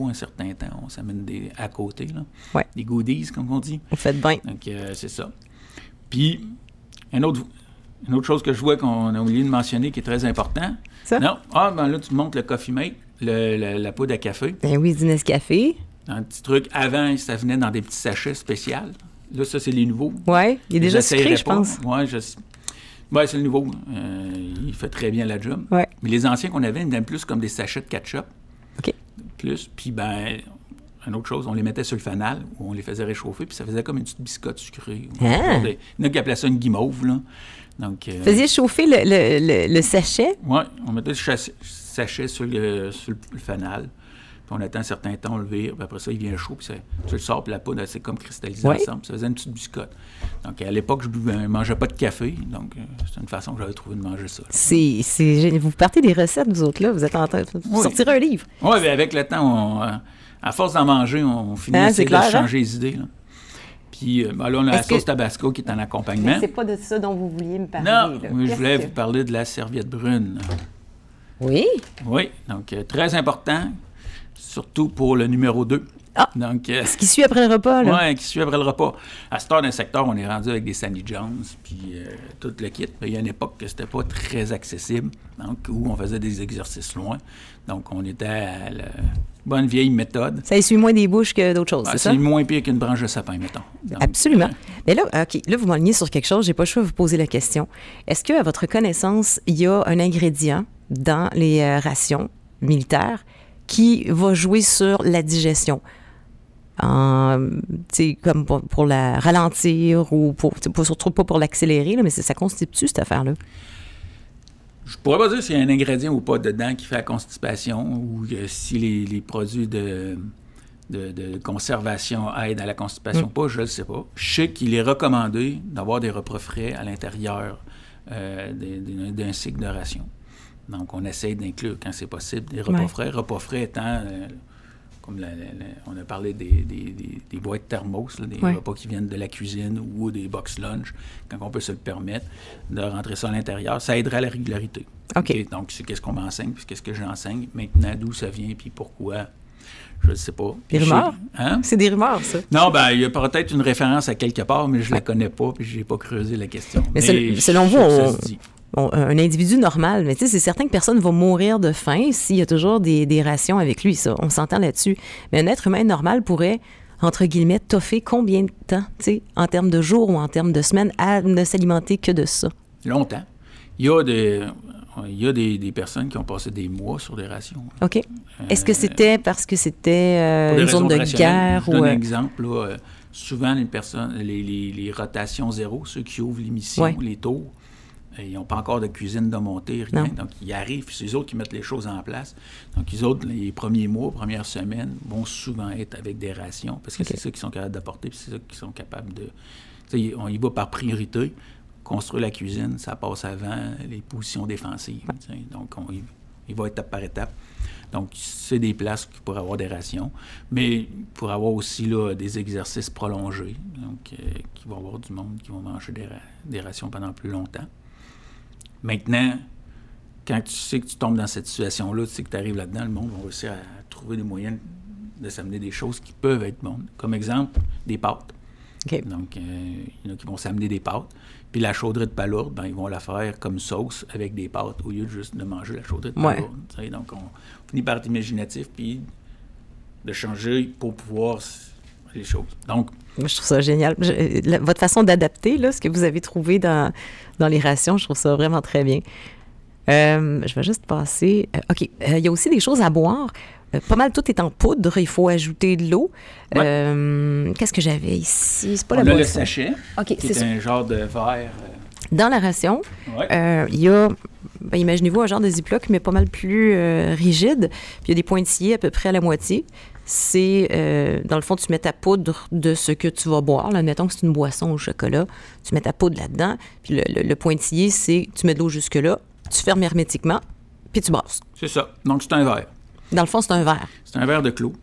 [SPEAKER 3] un certain temps, on s'amène à côté. Là. Des goodies, comme on dit.
[SPEAKER 2] Vous faites bien.
[SPEAKER 3] Donc, c'est ça. Puis, une autre chose que je vois qu'on a oublié de mentionner qui est très important.
[SPEAKER 2] Ça?
[SPEAKER 3] Non. Ah, ben là, tu montres le Coffee Mate, la poudre à café.
[SPEAKER 2] Ben oui, du Nescafé.
[SPEAKER 3] Un petit truc. Avant, ça venait dans des petits sachets spéciaux. Là, ça, c'est les nouveaux.
[SPEAKER 2] Oui, il est déjà sucré, je pense.
[SPEAKER 3] Oui, c'est le nouveau. Il fait très bien la job.
[SPEAKER 2] Ouais.
[SPEAKER 3] Mais les anciens qu'on avait, ils étaient plus comme des sachets de ketchup.
[SPEAKER 2] OK.
[SPEAKER 3] Plus. Puis, ben, une autre chose, on les mettait sur le fanal, où on les faisait réchauffer, puis ça faisait comme une petite biscotte sucrée. Il y en a qui appelaient ça une guimauve, là. Donc, vous
[SPEAKER 2] faisiez chauffer le sachet?
[SPEAKER 3] Oui, on mettait le sachet sur le fanal. Puis on attend un certain temps, on le vire, puis après ça, il vient chaud, puis tu le sors, puis la poudre, c'est comme cristallisé ensemble. Ça faisait une petite biscotte. Donc, à l'époque, je ne mangeais pas de café, donc c'est une façon que j'avais trouvé de manger ça.
[SPEAKER 2] Vous partez des recettes, vous autres, là. Vous êtes en train de sortir un livre.
[SPEAKER 3] Oui, mais avec le temps, à force d'en manger, on finit de changer les idées. Là. Puis là, on a la sauce Tabasco qui est en accompagnement.
[SPEAKER 2] Mais c'est pas de ça dont vous vouliez me parler.
[SPEAKER 3] Non, je voulais vous parler de la serviette brune.
[SPEAKER 2] Oui?
[SPEAKER 3] Oui, donc très important, surtout pour le numéro 2.
[SPEAKER 2] Ah,
[SPEAKER 3] donc,
[SPEAKER 2] ce qui suit après le repas, là.
[SPEAKER 3] Oui, qui suit après le repas. À cette heure d'un secteur, on est rendu avec des Sandy Jones, puis tout le kit. Mais il y a une époque que c'était pas très accessible, donc où on faisait des exercices loin. Donc, on était à la bonne vieille méthode.
[SPEAKER 2] Ça essuie moins des bouches que d'autres choses, c'est ça?
[SPEAKER 3] C'est moins pire qu'une branche de sapin, mettons. Donc,
[SPEAKER 2] absolument. Mais là, OK, là, vous m'alignez sur quelque chose, j'ai pas le choix de vous poser la question. Est-ce qu'à votre connaissance, il y a un ingrédient dans les rations militaires qui va jouer sur la digestion? Comme pour la ralentir ou surtout pas pour l'accélérer, là, mais ça constitue cette affaire-là?
[SPEAKER 3] Je pourrais pas dire s'il y a un ingrédient ou pas dedans qui fait la constipation ou si les produits de conservation aident à la constipation ou pas, je ne le sais pas. Je sais qu'il est recommandé d'avoir des repas frais à l'intérieur d'un cycle de ration. Donc, on essaie d'inclure, quand c'est possible, des repas frais. Repas frais étant... comme on a parlé des boîtes thermos, là, des repas qui viennent de la cuisine ou des box lunch, quand on peut se le permettre, de rentrer ça à l'intérieur, ça aiderait à la régularité.
[SPEAKER 2] OK.
[SPEAKER 3] Donc, c'est qu'est-ce qu'on m'enseigne, puis qu'est-ce que j'enseigne. Maintenant, d'où ça vient, puis pourquoi, je ne sais pas.
[SPEAKER 2] Des rumeurs? C'est des rumeurs, ça.
[SPEAKER 3] Non, ben il y a peut-être une référence à quelque part, mais je ne la connais pas, puis je n'ai pas creusé la question.
[SPEAKER 2] Mais selon vous, un individu normal, mais tu sais, c'est certain que personne ne va mourir de faim s'il y a toujours des rations avec lui, ça. On s'entend là-dessus. Mais un être humain normal pourrait, entre guillemets, toffer combien de temps, tu sais, en termes de jours ou en termes de semaines, à ne s'alimenter que de ça?
[SPEAKER 3] Longtemps. Il y a des personnes qui ont passé des mois sur des rations.
[SPEAKER 2] OK. Est-ce que c'était parce que c'était une zone de guerre?
[SPEAKER 3] Je donne un exemple. Là, souvent, les rotations zéro, ceux qui ouvrent l'émission, les tours, Ils n'ont pas encore de cuisine de montée, rien.
[SPEAKER 2] Non.
[SPEAKER 3] Donc, ils arrivent, puis c'est eux autres qui mettent les choses en place. Donc, les autres, les premiers mois, premières semaines, vont souvent être avec des rations, parce que c'est ça qu'ils sont capables d'apporter, puis c'est ça qu'ils sont capables de... On y va par priorité. Construire la cuisine, ça passe avant les positions défensives. Donc, il va étape par étape. Donc, c'est des places pour avoir des rations, mais pour avoir aussi là, des exercices prolongés. Donc, qui vont avoir du monde qui vont manger des rations pendant plus longtemps. Maintenant, quand tu sais que tu tombes dans cette situation-là, tu sais que tu arrives là-dedans, le monde va réussir à trouver des moyens de s'amener des choses qui peuvent être bonnes. Comme exemple, des pâtes.
[SPEAKER 2] Okay.
[SPEAKER 3] Donc, il y en a qui vont s'amener des pâtes. Puis la chaudrée de palourde, ben, ils vont la faire comme sauce avec des pâtes au lieu de juste de manger la chaudrée de palourde. Ouais. Donc, on finit par être imaginatif puis de changer pour pouvoir les choses. Donc,
[SPEAKER 2] moi, je trouve ça génial. Votre façon d'adapter, là, ce que vous avez trouvé dans les rations, je trouve ça vraiment très bien. Je vais juste passer... OK. Il y a aussi des choses à boire. Pas mal tout est en poudre. Il faut ajouter de l'eau. Ouais. Qu'est-ce que j'avais ici? C'est pas la boisson.
[SPEAKER 3] Le sachet,
[SPEAKER 2] okay,
[SPEAKER 3] qui est un genre de verre...
[SPEAKER 2] Dans la ration,
[SPEAKER 3] ouais.
[SPEAKER 2] Il y a... Ben, imaginez-vous un genre de Ziploc, mais pas mal plus rigide. Puis il y a des pointillés à peu près à la moitié. C'est, dans le fond, tu mets ta poudre de ce que tu vas boire. Là, admettons que c'est une boisson au chocolat. Tu mets ta poudre là-dedans. Puis le pointillé, c'est tu mets de l'eau jusque-là, tu fermes hermétiquement, puis tu brasses.
[SPEAKER 3] C'est ça. Donc, c'est un verre.
[SPEAKER 2] Dans le fond, c'est un verre.
[SPEAKER 3] C'est un verre de clos.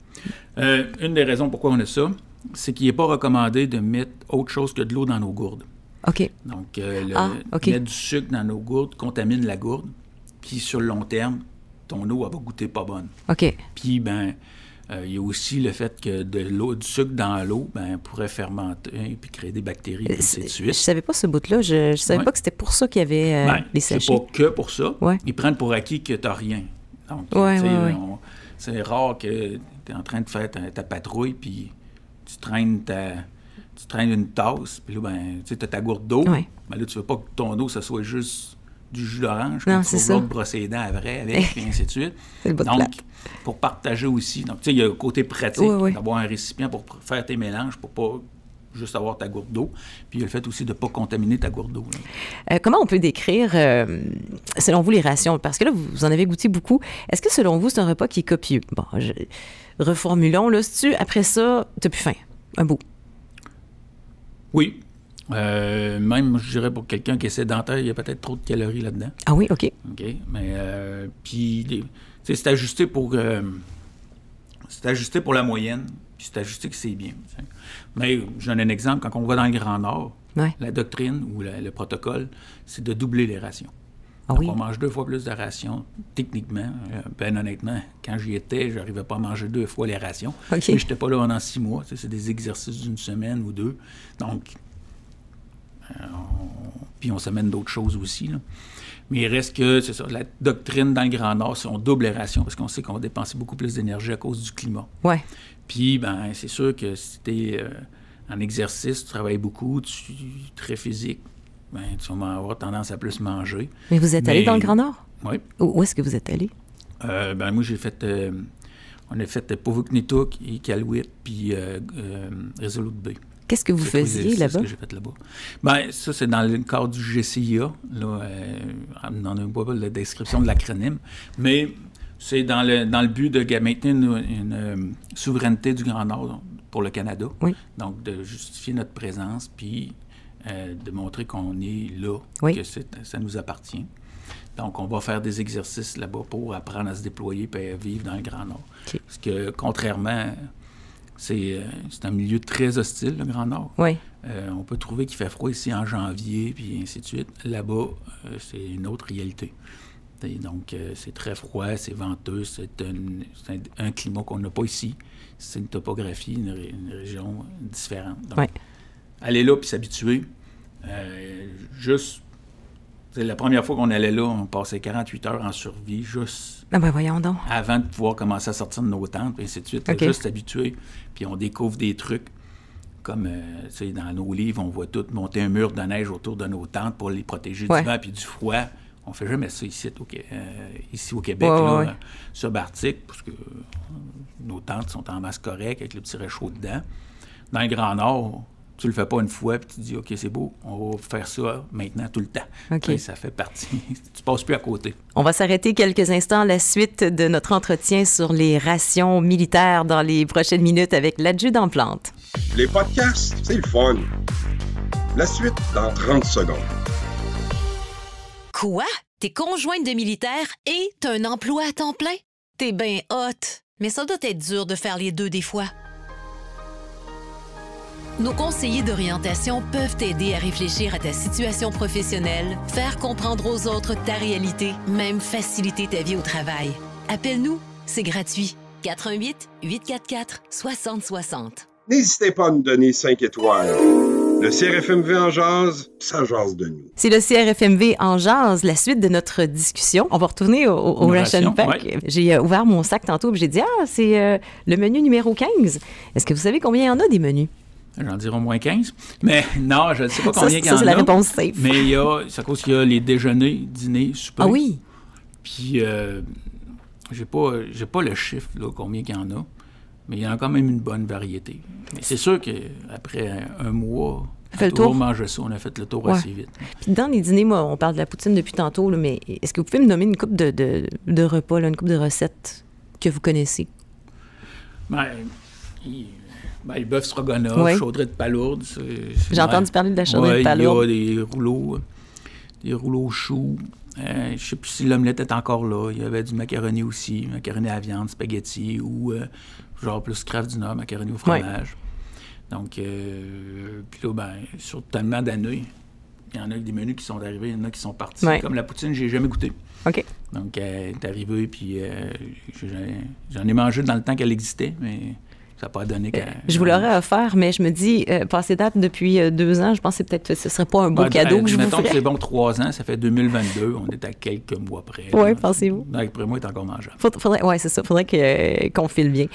[SPEAKER 3] Une des raisons pourquoi on a ça, c'est qu'il n'est pas recommandé de mettre autre chose que de l'eau dans nos gourdes.
[SPEAKER 2] OK.
[SPEAKER 3] Donc, mettre du sucre dans nos gourdes contamine la gourde. Puis, sur le long terme, ton eau, elle va goûter pas bonne.
[SPEAKER 2] OK.
[SPEAKER 3] Puis, il y a aussi le fait que du sucre dans l'eau pourrait fermenter et puis créer des bactéries, et ainsi de suite.
[SPEAKER 2] Je savais pas ce bout-là. Je savais pas que c'était pour ça qu'il y avait les sachets.
[SPEAKER 3] C'est pas que pour ça.
[SPEAKER 2] Ouais.
[SPEAKER 3] Ils prennent pour acquis que tu n'as rien. Donc, c'est rare que tu es en train de faire ta patrouille, puis tu traînes une tasse, puis là, tu as ta gourde d'eau.
[SPEAKER 2] Ouais.
[SPEAKER 3] Mais là, tu veux pas que ton eau, ça soit juste du jus d'orange,
[SPEAKER 2] non,
[SPEAKER 3] que tu vas brosser les dents après, avec, et ainsi de suite.
[SPEAKER 2] C'est le bout de
[SPEAKER 3] donc, pour partager aussi. Donc, tu sais, il y a le côté pratique d'avoir un récipient pour faire tes mélanges, pour pas juste avoir ta gourde d'eau. Puis il y a le fait aussi de ne pas contaminer ta gourde d'eau.
[SPEAKER 2] Comment on peut décrire, selon vous, les rations? Parce que là, vous en avez goûté beaucoup. Est-ce que, selon vous, c'est un repas qui est copieux? Bon, reformulons, là. Si après ça, t'as plus faim, un bout.
[SPEAKER 3] Oui. Même, je dirais, pour quelqu'un qui est sédentaire, il y a peut-être trop de calories là-dedans.
[SPEAKER 2] Ah oui, OK.
[SPEAKER 3] OK. Mais, puis, c'est ajusté pour... c'est ajusté pour la moyenne, puis c'est ajusté que c'est bien. T'sais. Mais, je donne un exemple. Quand on va dans le Grand Nord, la doctrine ou le protocole, c'est de doubler les rations.
[SPEAKER 2] Ah
[SPEAKER 3] donc,
[SPEAKER 2] oui?
[SPEAKER 3] on mange 2 fois plus de rations, techniquement. Honnêtement, quand j'y étais, je n'arrivais pas à manger 2 fois les rations.
[SPEAKER 2] Okay.
[SPEAKER 3] Mais je n'étais pas là pendant 6 mois. C'est des exercices d'une semaine ou 2. Donc, puis on s'amène d'autres choses aussi. Là. Mais il reste que, c'est ça, la doctrine dans le Grand Nord, c'est on double les rations parce qu'on sait qu'on va dépenser beaucoup plus d'énergie à cause du climat.
[SPEAKER 2] Ouais.
[SPEAKER 3] Puis, c'est sûr que si tu es en exercice, tu travailles beaucoup, tu es très physique, tu vas avoir tendance à plus manger.
[SPEAKER 2] Mais vous êtes allé dans le Grand Nord?
[SPEAKER 3] Oui.
[SPEAKER 2] Où est-ce que vous êtes allé?
[SPEAKER 3] Moi, j'ai fait... on a fait Povuknituk, Iqaluit, puis Resolute Bay.
[SPEAKER 2] Qu'est-ce que vous faisiez là-bas?
[SPEAKER 3] C'est ce que j'ai fait là-bas. Ça, c'est dans le cadre du GCIA. Là, on n'a pas la description de l'acronyme. Mais c'est dans le but de maintenir une souveraineté du Grand Nord pour le Canada.
[SPEAKER 2] Oui.
[SPEAKER 3] Donc, de justifier notre présence, puis de montrer qu'on est là, que ça nous appartient. Donc, on va faire des exercices là-bas pour apprendre à se déployer et à vivre dans le Grand Nord. Okay. Parce que, contrairement... C'est un milieu très hostile, le Grand Nord.
[SPEAKER 2] Oui.
[SPEAKER 3] On peut trouver qu'il fait froid ici en janvier, puis ainsi de suite. Là-bas, c'est une autre réalité. Et donc, c'est très froid, c'est venteux, c'est un climat qu'on n'a pas ici. C'est une topographie, une région différente. Donc, aller là puis s'habituer, juste... La première fois qu'on allait là, on passait 48 heures en survie, juste...
[SPEAKER 2] voyons donc.
[SPEAKER 3] Avant de pouvoir commencer à sortir de nos tentes, et ainsi de suite. Okay. Juste s'habituer. Puis on découvre des trucs, comme, dans nos livres, on voit tout monter un mur de neige autour de nos tentes pour les protéger du vent puis du froid. On fait jamais ça ici au Québec, sur Arctique, parce que nos tentes sont en masse correcte, avec le petit réchaud dedans. Dans le Grand Nord, tu le fais pas une fois, puis tu dis, OK, c'est beau, on va faire ça maintenant tout le temps.
[SPEAKER 2] OK.
[SPEAKER 3] Ça fait partie. Tu passes plus à côté.
[SPEAKER 2] On va s'arrêter quelques instants. La suite de notre entretien sur les rations militaires dans les prochaines minutes avec l'adjudant Plante.
[SPEAKER 1] Les podcasts, c'est le fun. La suite dans 30 secondes.
[SPEAKER 4] Quoi? T'es conjointe de militaire et t'as un emploi à temps plein? T'es ben hot. Mais ça doit être dur de faire les deux des fois. Nos conseillers d'orientation peuvent t'aider à réfléchir à ta situation professionnelle, faire comprendre aux autres ta réalité, même faciliter ta vie au travail. Appelle-nous, c'est gratuit. 418-844-6060.
[SPEAKER 1] N'hésitez pas à nous donner 5 étoiles. Le CRFMV en jase, ça jase de nous.
[SPEAKER 2] C'est le CRFMV en jase, la suite de notre discussion. On va retourner au Ration Pack.
[SPEAKER 3] Ouais.
[SPEAKER 2] J'ai ouvert mon sac tantôt et j'ai dit, c'est le menu numéro 15. Est-ce que vous savez combien il y en a des menus?
[SPEAKER 3] J'en dirais au moins 15. Mais non, je ne sais pas combien il y en a.
[SPEAKER 2] Ça, c'est la réponse safe.
[SPEAKER 3] Mais c'est à cause qu'il y a les déjeuners, dîners, soupers.
[SPEAKER 2] Ah oui?
[SPEAKER 3] Puis, j'ai pas le chiffre, là, combien il y en a. Mais il y en a quand même une bonne variété. Mais c'est sûr qu'après un mois,
[SPEAKER 2] fait le tour.
[SPEAKER 3] manger ça, on a fait le tour assez vite.
[SPEAKER 2] Puis dans les dîners, moi, on parle de la poutine depuis tantôt, là, mais est-ce que vous pouvez me nommer une couple de repas, là, une couple de recettes que vous connaissez?
[SPEAKER 3] Le bœuf stroganoff, chaudrée de palourde.
[SPEAKER 2] J'ai entendu parler de la chaudrée de palourde.
[SPEAKER 3] Il y a des rouleaux choux. Je ne sais plus si l'omelette est encore là. Il y avait du macaroni aussi, macaroni à viande, spaghetti ou genre plus Kraft Dinner, macaroni au fromage. Donc, puis là, sur tellement d'années, il y en a des menus qui sont arrivés, il y en a qui sont partis. Comme la poutine, je n'ai jamais goûté.
[SPEAKER 2] OK.
[SPEAKER 3] Donc, elle est arrivée, puis j'en ai mangé dans le temps qu'elle existait, mais ça n'a pas donné qu'elle...
[SPEAKER 2] Je vous l'aurais offert, mais je me dis, passé date depuis 2 ans, je pense que peut-être ce ne serait pas un beau cadeau que je vous ferais.
[SPEAKER 3] Mettons que c'est bon 3 ans, ça fait 2022, on est à quelques mois près.
[SPEAKER 2] Oui, pensez-vous?
[SPEAKER 3] Après moi, il est encore mangeable.
[SPEAKER 2] Oui, c'est ça. Faudrait qu'on file bien.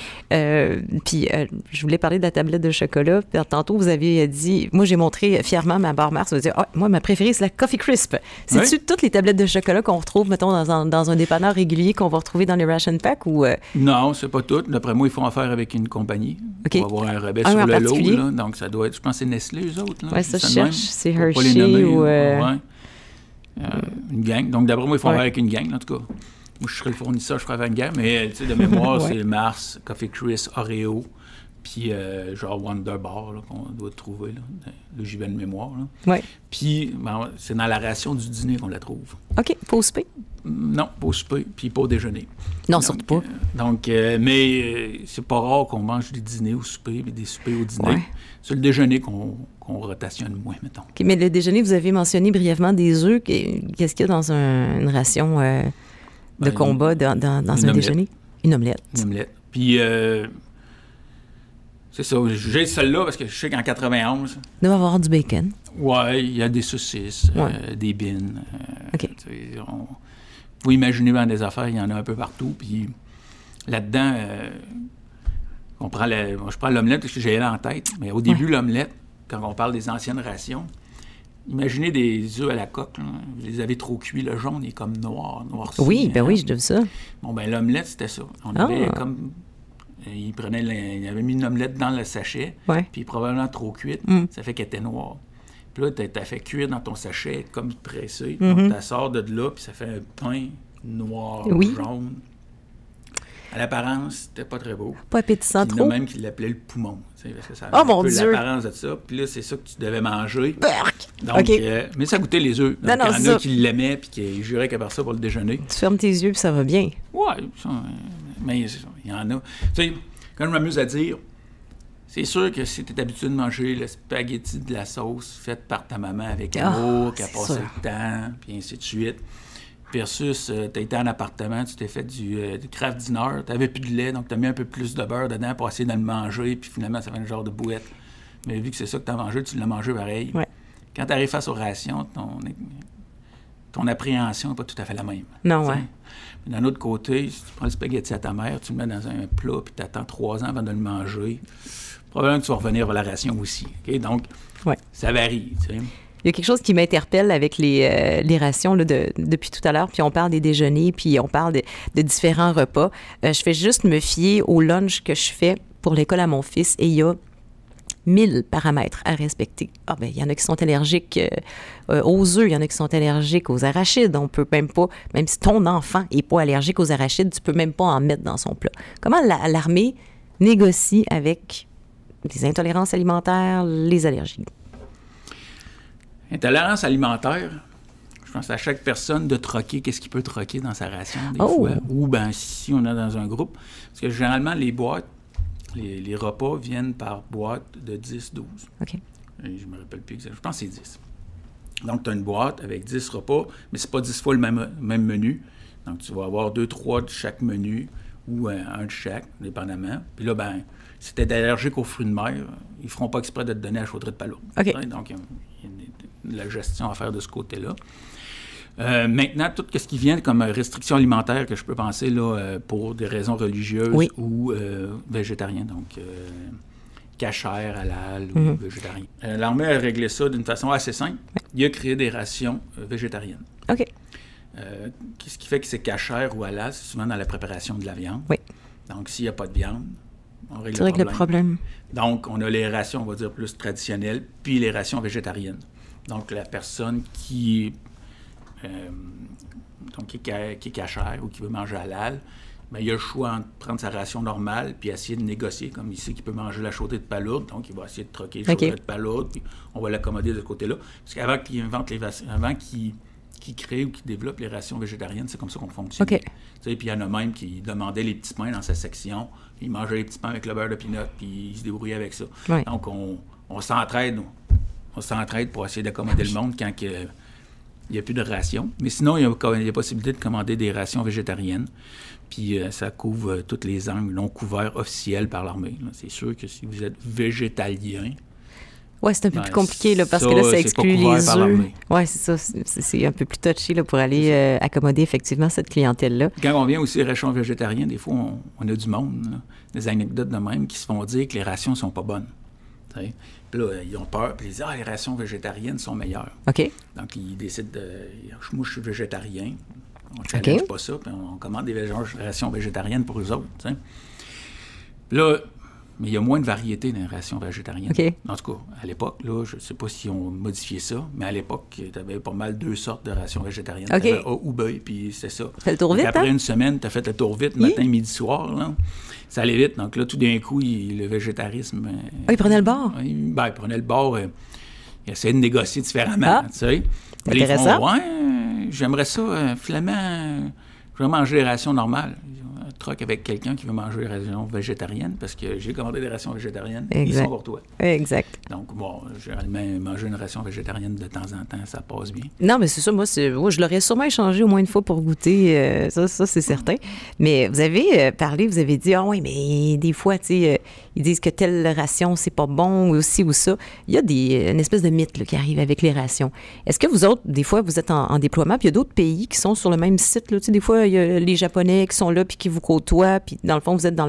[SPEAKER 2] Puis, je voulais parler de la tablette de chocolat. Tantôt, vous avez dit, moi, j'ai montré fièrement ma barre Mars. Vous avez dit, moi, ma préférée, c'est la Coffee Crisp. C'est-tu toutes les tablettes de chocolat qu'on retrouve, mettons, dans un dépanneur régulier qu'on va retrouver dans les Ration Pack ou...
[SPEAKER 3] Non, c'est pas toutes. D'après moi, ils font affaire avec une compagnie.
[SPEAKER 2] Okay.
[SPEAKER 3] On va avoir un rabais sur le lot. Là. Donc, ça doit être... Je pense que c'est Nestlé, eux autres.
[SPEAKER 2] Oui, ça, je cherche. C'est Hershey ou...
[SPEAKER 3] une gang. Donc, d'après moi, ils font affaire avec une gang, en tout cas. Moi, je serais le fournisseur, je ferais avec une gang. Mais, tu sais, de mémoire, c'est Mars, Coffee Crisp, Oreo, puis genre Wonder Bar, là, qu'on doit trouver, là. Là, j'y vais de mémoire, là.
[SPEAKER 2] Oui.
[SPEAKER 3] Puis, c'est dans la ration du dîner qu'on la trouve.
[SPEAKER 2] OK. Pas au souper?
[SPEAKER 3] Non, pas au souper, puis pas au déjeuner.
[SPEAKER 2] Non, surtout pas.
[SPEAKER 3] Mais c'est pas rare qu'on mange des dîners au souper, puis des soupers au dîner.
[SPEAKER 2] Ouais.
[SPEAKER 3] C'est le déjeuner qu'on rotationne moins, mettons.
[SPEAKER 2] Okay, mais le déjeuner, vous avez mentionné brièvement des œufs. Qu'est-ce qu'il y a dans une ration de combat dans un déjeuner? Une omelette.
[SPEAKER 3] Une omelette. Puis, c'est ça. J'ai celle-là parce que je sais qu'en 91...
[SPEAKER 2] Il doit y avoir du bacon.
[SPEAKER 3] Oui, il y a des saucisses, des bines.
[SPEAKER 2] OK.
[SPEAKER 3] Vous imaginez bien des affaires, il y en a un peu partout. Puis là-dedans, je prends l'omelette parce que j'ai elle en tête. Mais au début, l'omelette, quand on parle des anciennes rations, imaginez des œufs à la coque. Là. Vous les avez trop cuits, le jaune est comme noirci.
[SPEAKER 2] Oui, oui, je dis ça.
[SPEAKER 3] Bon, l'omelette, c'était ça. On avait comme... Il avait mis une omelette dans le sachet, puis probablement trop cuite, ça fait qu'elle était noire. Puis là, t'as fait cuire dans ton sachet comme pressé, donc tu sors de là, puis ça fait un pain noir, jaune. À l'apparence, c'était pas très beau.
[SPEAKER 2] Pas appétissant trop.
[SPEAKER 3] Il y en a même qui l'appelaient le poumon, parce que ça avait
[SPEAKER 2] un peu
[SPEAKER 3] l'apparence de ça. Puis là, c'est ça que tu devais manger.
[SPEAKER 2] Burk!
[SPEAKER 3] Donc, mais ça goûtait les œufs. Donc, il y en a qui l'aimaient, puis qui juraient qu'à part ça pour le déjeuner.
[SPEAKER 2] Tu fermes tes yeux, puis ça va bien.
[SPEAKER 3] Oui, mais il y en a. Tu sais, quand je m'amuse à dire, c'est sûr que si tu es habitué de manger le spaghetti de la sauce faite par ta maman avec amour, qui a passé le temps, puis ainsi de suite, versus tu as été en appartement, tu t'es fait du Kraft Dinner, tu n'avais plus de lait, donc tu as mis un peu plus de beurre dedans pour essayer de le manger, puis finalement, ça fait un genre de bouette. Mais vu que c'est ça que tu as mangé, tu l'as mangé pareil.
[SPEAKER 2] Ouais.
[SPEAKER 3] Quand tu arrives face aux rations, ton appréhension n'est pas tout à fait la même.
[SPEAKER 2] Non, ouais.
[SPEAKER 3] D'un autre côté, si tu prends le spaghetti à ta mère, tu le mets dans un plat, puis tu attends 3 ans avant de le manger, probablement que tu vas revenir vers la ration aussi. Okay? Donc, ça varie. Tu sais.
[SPEAKER 2] Il y a quelque chose qui m'interpelle avec les rations là, depuis tout à l'heure, puis on parle des déjeuners, puis on parle de différents repas. Je fais juste me fier au lunch que je fais pour l'école à mon fils, et il y a 1000 paramètres à respecter. Ah ben, il y en a qui sont allergiques aux œufs, il y en a qui sont allergiques aux arachides. On peut même pas, même si ton enfant n'est pas allergique aux arachides, tu peux même pas en mettre dans son plat. Comment l'armée négocie avec les intolérances alimentaires, les allergies?
[SPEAKER 3] Intolérance alimentaire, je pense à chaque personne de troquer qu'est-ce qu'il peut troquer dans sa ration des fois. Ou bien si on est dans un groupe, parce que généralement les boîtes, les repas viennent par boîte de 10-12.
[SPEAKER 2] OK.
[SPEAKER 3] Je ne me rappelle plus exactement. Je pense que c'est 10. Donc, tu as une boîte avec 10 repas, mais c'est pas 10 fois le même menu. Donc, tu vas avoir 2-3 de chaque menu ou un de chaque, dépendamment. Puis là, ben, si tu es allergique aux fruits de mer, ils ne feront pas exprès de te donner la chaudrée de palourde.
[SPEAKER 2] OK.
[SPEAKER 3] Donc, il y a de la gestion à faire de ce côté-là. Maintenant, tout ce qui vient comme restriction alimentaire que je peux penser là, pour des raisons religieuses ou végétariennes, donc cachère, halal ou végétarien. L'armée a réglé ça d'une façon assez simple. Il a créé des rations végétariennes.
[SPEAKER 2] OK.
[SPEAKER 3] Ce qui fait que c'est cachère ou halal, c'est souvent dans la préparation de la viande.
[SPEAKER 2] Oui.
[SPEAKER 3] Donc, s'il n'y a pas de viande, on règle
[SPEAKER 2] le problème.
[SPEAKER 3] Donc, on a les rations, on va dire, plus traditionnelles, puis les rations végétariennes. Donc, la personne qui est cachère ou qui veut manger halal, bien, il a le choix entre prendre sa ration normale puis essayer de négocier, comme ici, qu'il peut manger la chaudrée de palourde, donc il va essayer de troquer la chaudrée de palourde, puis on va l'accommoder de ce côté-là. Parce qu'avant qu'il invente avant qu'il crée ou qu'il développe les rations végétariennes, c'est comme ça qu'on fonctionne.
[SPEAKER 2] OK.
[SPEAKER 3] Puis il y en a même qui demandaient les petits pains dans sa section, il mangeait les petits pains avec le beurre de pinot, puis il se débrouillait avec ça.
[SPEAKER 2] Oui.
[SPEAKER 3] Donc, on s'entraide. On s'entraide pour essayer d'accommoder le monde quand il n'y a plus de rations. Mais sinon, il y a possibilité de commander des rations végétariennes. Puis ça couvre tous les angles non couverts officiels par l'armée. C'est sûr que si vous êtes végétalien...
[SPEAKER 2] Oui, c'est un peu plus compliqué là, parce que là, ça exclut les œufs. Oui, c'est ça. C'est un peu plus touché là, pour aller accommoder effectivement cette clientèle-là.
[SPEAKER 3] Quand on vient aussi aux rations végétariennes, des fois, on a du monde, là, des anecdotes de même, qui se font dire que les rations sont pas bonnes. T'sais. Puis là, ils ont peur, puis ils disent « Ah, les rations végétariennes sont meilleures. »
[SPEAKER 2] OK.
[SPEAKER 3] Donc, ils décident de... Moi, je suis végétarien. On ne challenge pas ça, puis on commande des rations végétariennes pour eux autres. T'sais. Puis là, mais il y a moins de variété dans les rations végétariennes.
[SPEAKER 2] Okay.
[SPEAKER 3] En tout cas, à l'époque, là, je ne sais pas si on modifié ça, mais à l'époque, tu avais pas mal 2 sortes de rations végétariennes.
[SPEAKER 2] Okay.
[SPEAKER 3] Tu avais A ou B, puis c'est ça.
[SPEAKER 2] Fait le tour vite,
[SPEAKER 3] après une semaine, tu as fait le tour vite, matin, midi, soir. Là. Ça allait vite. Donc là, tout d'un coup, le végétarisme...
[SPEAKER 2] il prenait le bord?
[SPEAKER 3] Il prenait le bord. Il essayait de négocier différemment. Tu sais.
[SPEAKER 2] Intéressant.
[SPEAKER 3] Font, j'aimerais ça, finalement, je vais manger des rations normales. Troc avec quelqu'un qui veut manger des rations végétariennes parce que j'ai commandé des rations végétariennes. Exact. Ils sont pour toi.
[SPEAKER 2] Exact.
[SPEAKER 3] Donc, bon, généralement, manger une ration végétarienne de temps en temps, ça passe bien.
[SPEAKER 2] Non, mais c'est ça. Moi, je l'aurais sûrement échangé au moins une fois pour goûter. Ça, c'est certain. Mais vous avez parlé, vous avez dit, oui, mais des fois, tu sais, ils disent que telle ration, c'est pas bon, ou ci ou ça. Il y a une espèce de mythe là, qui arrive avec les rations. Est-ce que vous autres, des fois, vous êtes en déploiement, puis il y a d'autres pays qui sont sur le même site, là, tu sais, des fois, il y a les Japonais qui sont là, puis qui vous côtoient, puis dans le fond, vous êtes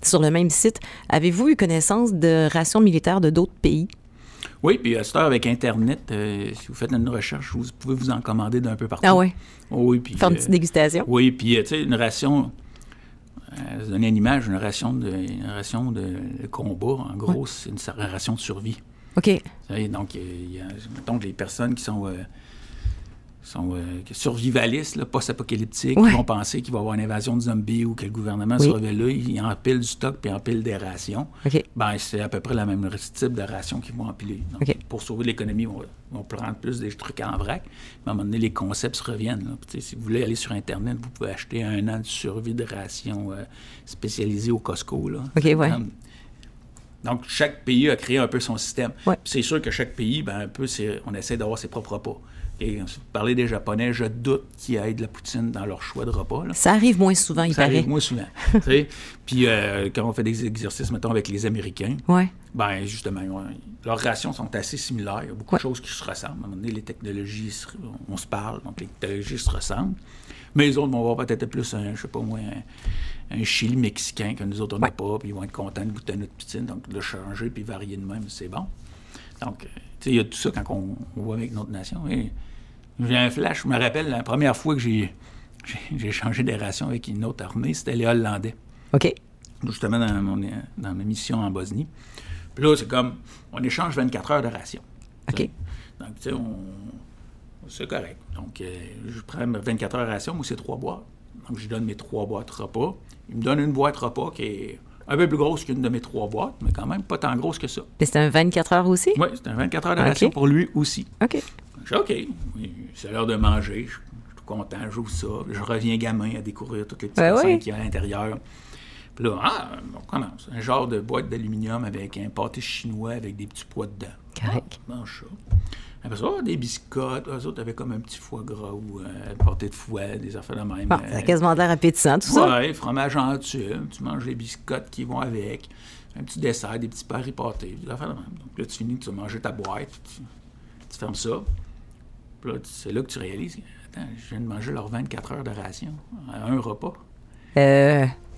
[SPEAKER 2] sur le même site. Avez-vous eu connaissance de rations militaires de d'autres pays?
[SPEAKER 3] Oui, puis à cette heure, avec Internet, si vous faites une recherche, vous pouvez vous en commander d'un peu partout.
[SPEAKER 2] Ah oui?
[SPEAKER 3] Oui, puis...
[SPEAKER 2] Faire une petite dégustation? Oui,
[SPEAKER 3] puis, tu sais, une ration... vous donnez une image, une ration de combat, en gros, c'est une ration de survie.
[SPEAKER 2] OK.
[SPEAKER 3] Donc, mettons que les personnes qui sont survivalistes, là, post-apocalyptiques, qui vont penser qu'il va y avoir une invasion de zombies ou que le gouvernement se révèle là, ils empilent du stock puis empilent des rations.
[SPEAKER 2] Okay.
[SPEAKER 3] Ben, c'est à peu près le même type de rations qu'ils vont empiler. Donc, pour sauver l'économie, ils vont prendre plus des trucs en vrac. Mais à un moment donné, les concepts se reviennent. Là. Puis, si vous voulez aller sur Internet, vous pouvez acheter 1 an de survie de rations spécialisées au Costco. Là.
[SPEAKER 2] OK, ouais.
[SPEAKER 3] Donc, chaque pays a créé un peu son système.
[SPEAKER 2] Ouais.
[SPEAKER 3] C'est sûr que chaque pays, on essaie d'avoir ses propres repas. Et si vous parlez des Japonais, je doute qu'ils aient de la poutine dans leur choix de repas. Là.
[SPEAKER 2] Ça arrive moins souvent, il paraît.
[SPEAKER 3] Ça arrive moins souvent. Puis quand on fait des exercices, mettons, avec les Américains, ben justement, leurs rations sont assez similaires. Il y a beaucoup de choses qui se ressemblent. À un moment donné, les technologies, on se parle, donc les technologies se ressemblent. Mais les autres vont avoir peut-être plus, un chili mexicain que nous autres, on n'a pas, puis ils vont être contents de goûter notre poutine. Donc, de changer puis varier de même, c'est bon. Donc, tu sais, il y a tout ça quand on voit avec notre nation. Et j'ai un flash, je me rappelle, la première fois que j'ai changé des rations avec une autre armée, c'était les Hollandais.
[SPEAKER 2] OK.
[SPEAKER 3] Justement, dans ma mission en Bosnie. Puis là, c'est comme, on échange 24 heures de ration.
[SPEAKER 2] OK.
[SPEAKER 3] T'sais. Donc, tu sais, c'est correct. Donc, je prends 24 heures de ration, moi, c'est 3 boîtes. Donc, je donne mes 3 boîtes repas. Il me donne une boîte repas qui est un peu plus grosse qu'une de mes 3 boîtes, mais quand même pas tant grosse que ça.
[SPEAKER 2] Mais c'est un 24 heures aussi?
[SPEAKER 3] Oui, c'est un 24 heures de ration pour lui aussi.
[SPEAKER 2] OK.
[SPEAKER 3] Je dis, OK, c'est l'heure de manger. Je suis tout content, j'ouvre ça. Je reviens gamin à découvrir toutes les petites personnes qu'il y a à l'intérieur. Puis là, on commence. Un genre de boîte d'aluminium avec un pâté chinois avec des petits pois dedans.
[SPEAKER 2] Correct.
[SPEAKER 3] Mange ça. Après ça, des biscottes. Eux autres avaient comme un petit foie gras ou un pâté de foie, des affaires de même.
[SPEAKER 2] Bon, ça a quasiment l'air appétissant, tout ça.
[SPEAKER 3] Oui, fromage en tube. Tu manges les biscottes qui vont avec. Un petit dessert, des petits paris pâtés, des affaires de même. Donc là, tu finis, tu vas manger ta boîte. Tu fermes ça. Puis là, c'est là que tu réalises, attends, je viens de manger leurs 24 heures de ration à un repas.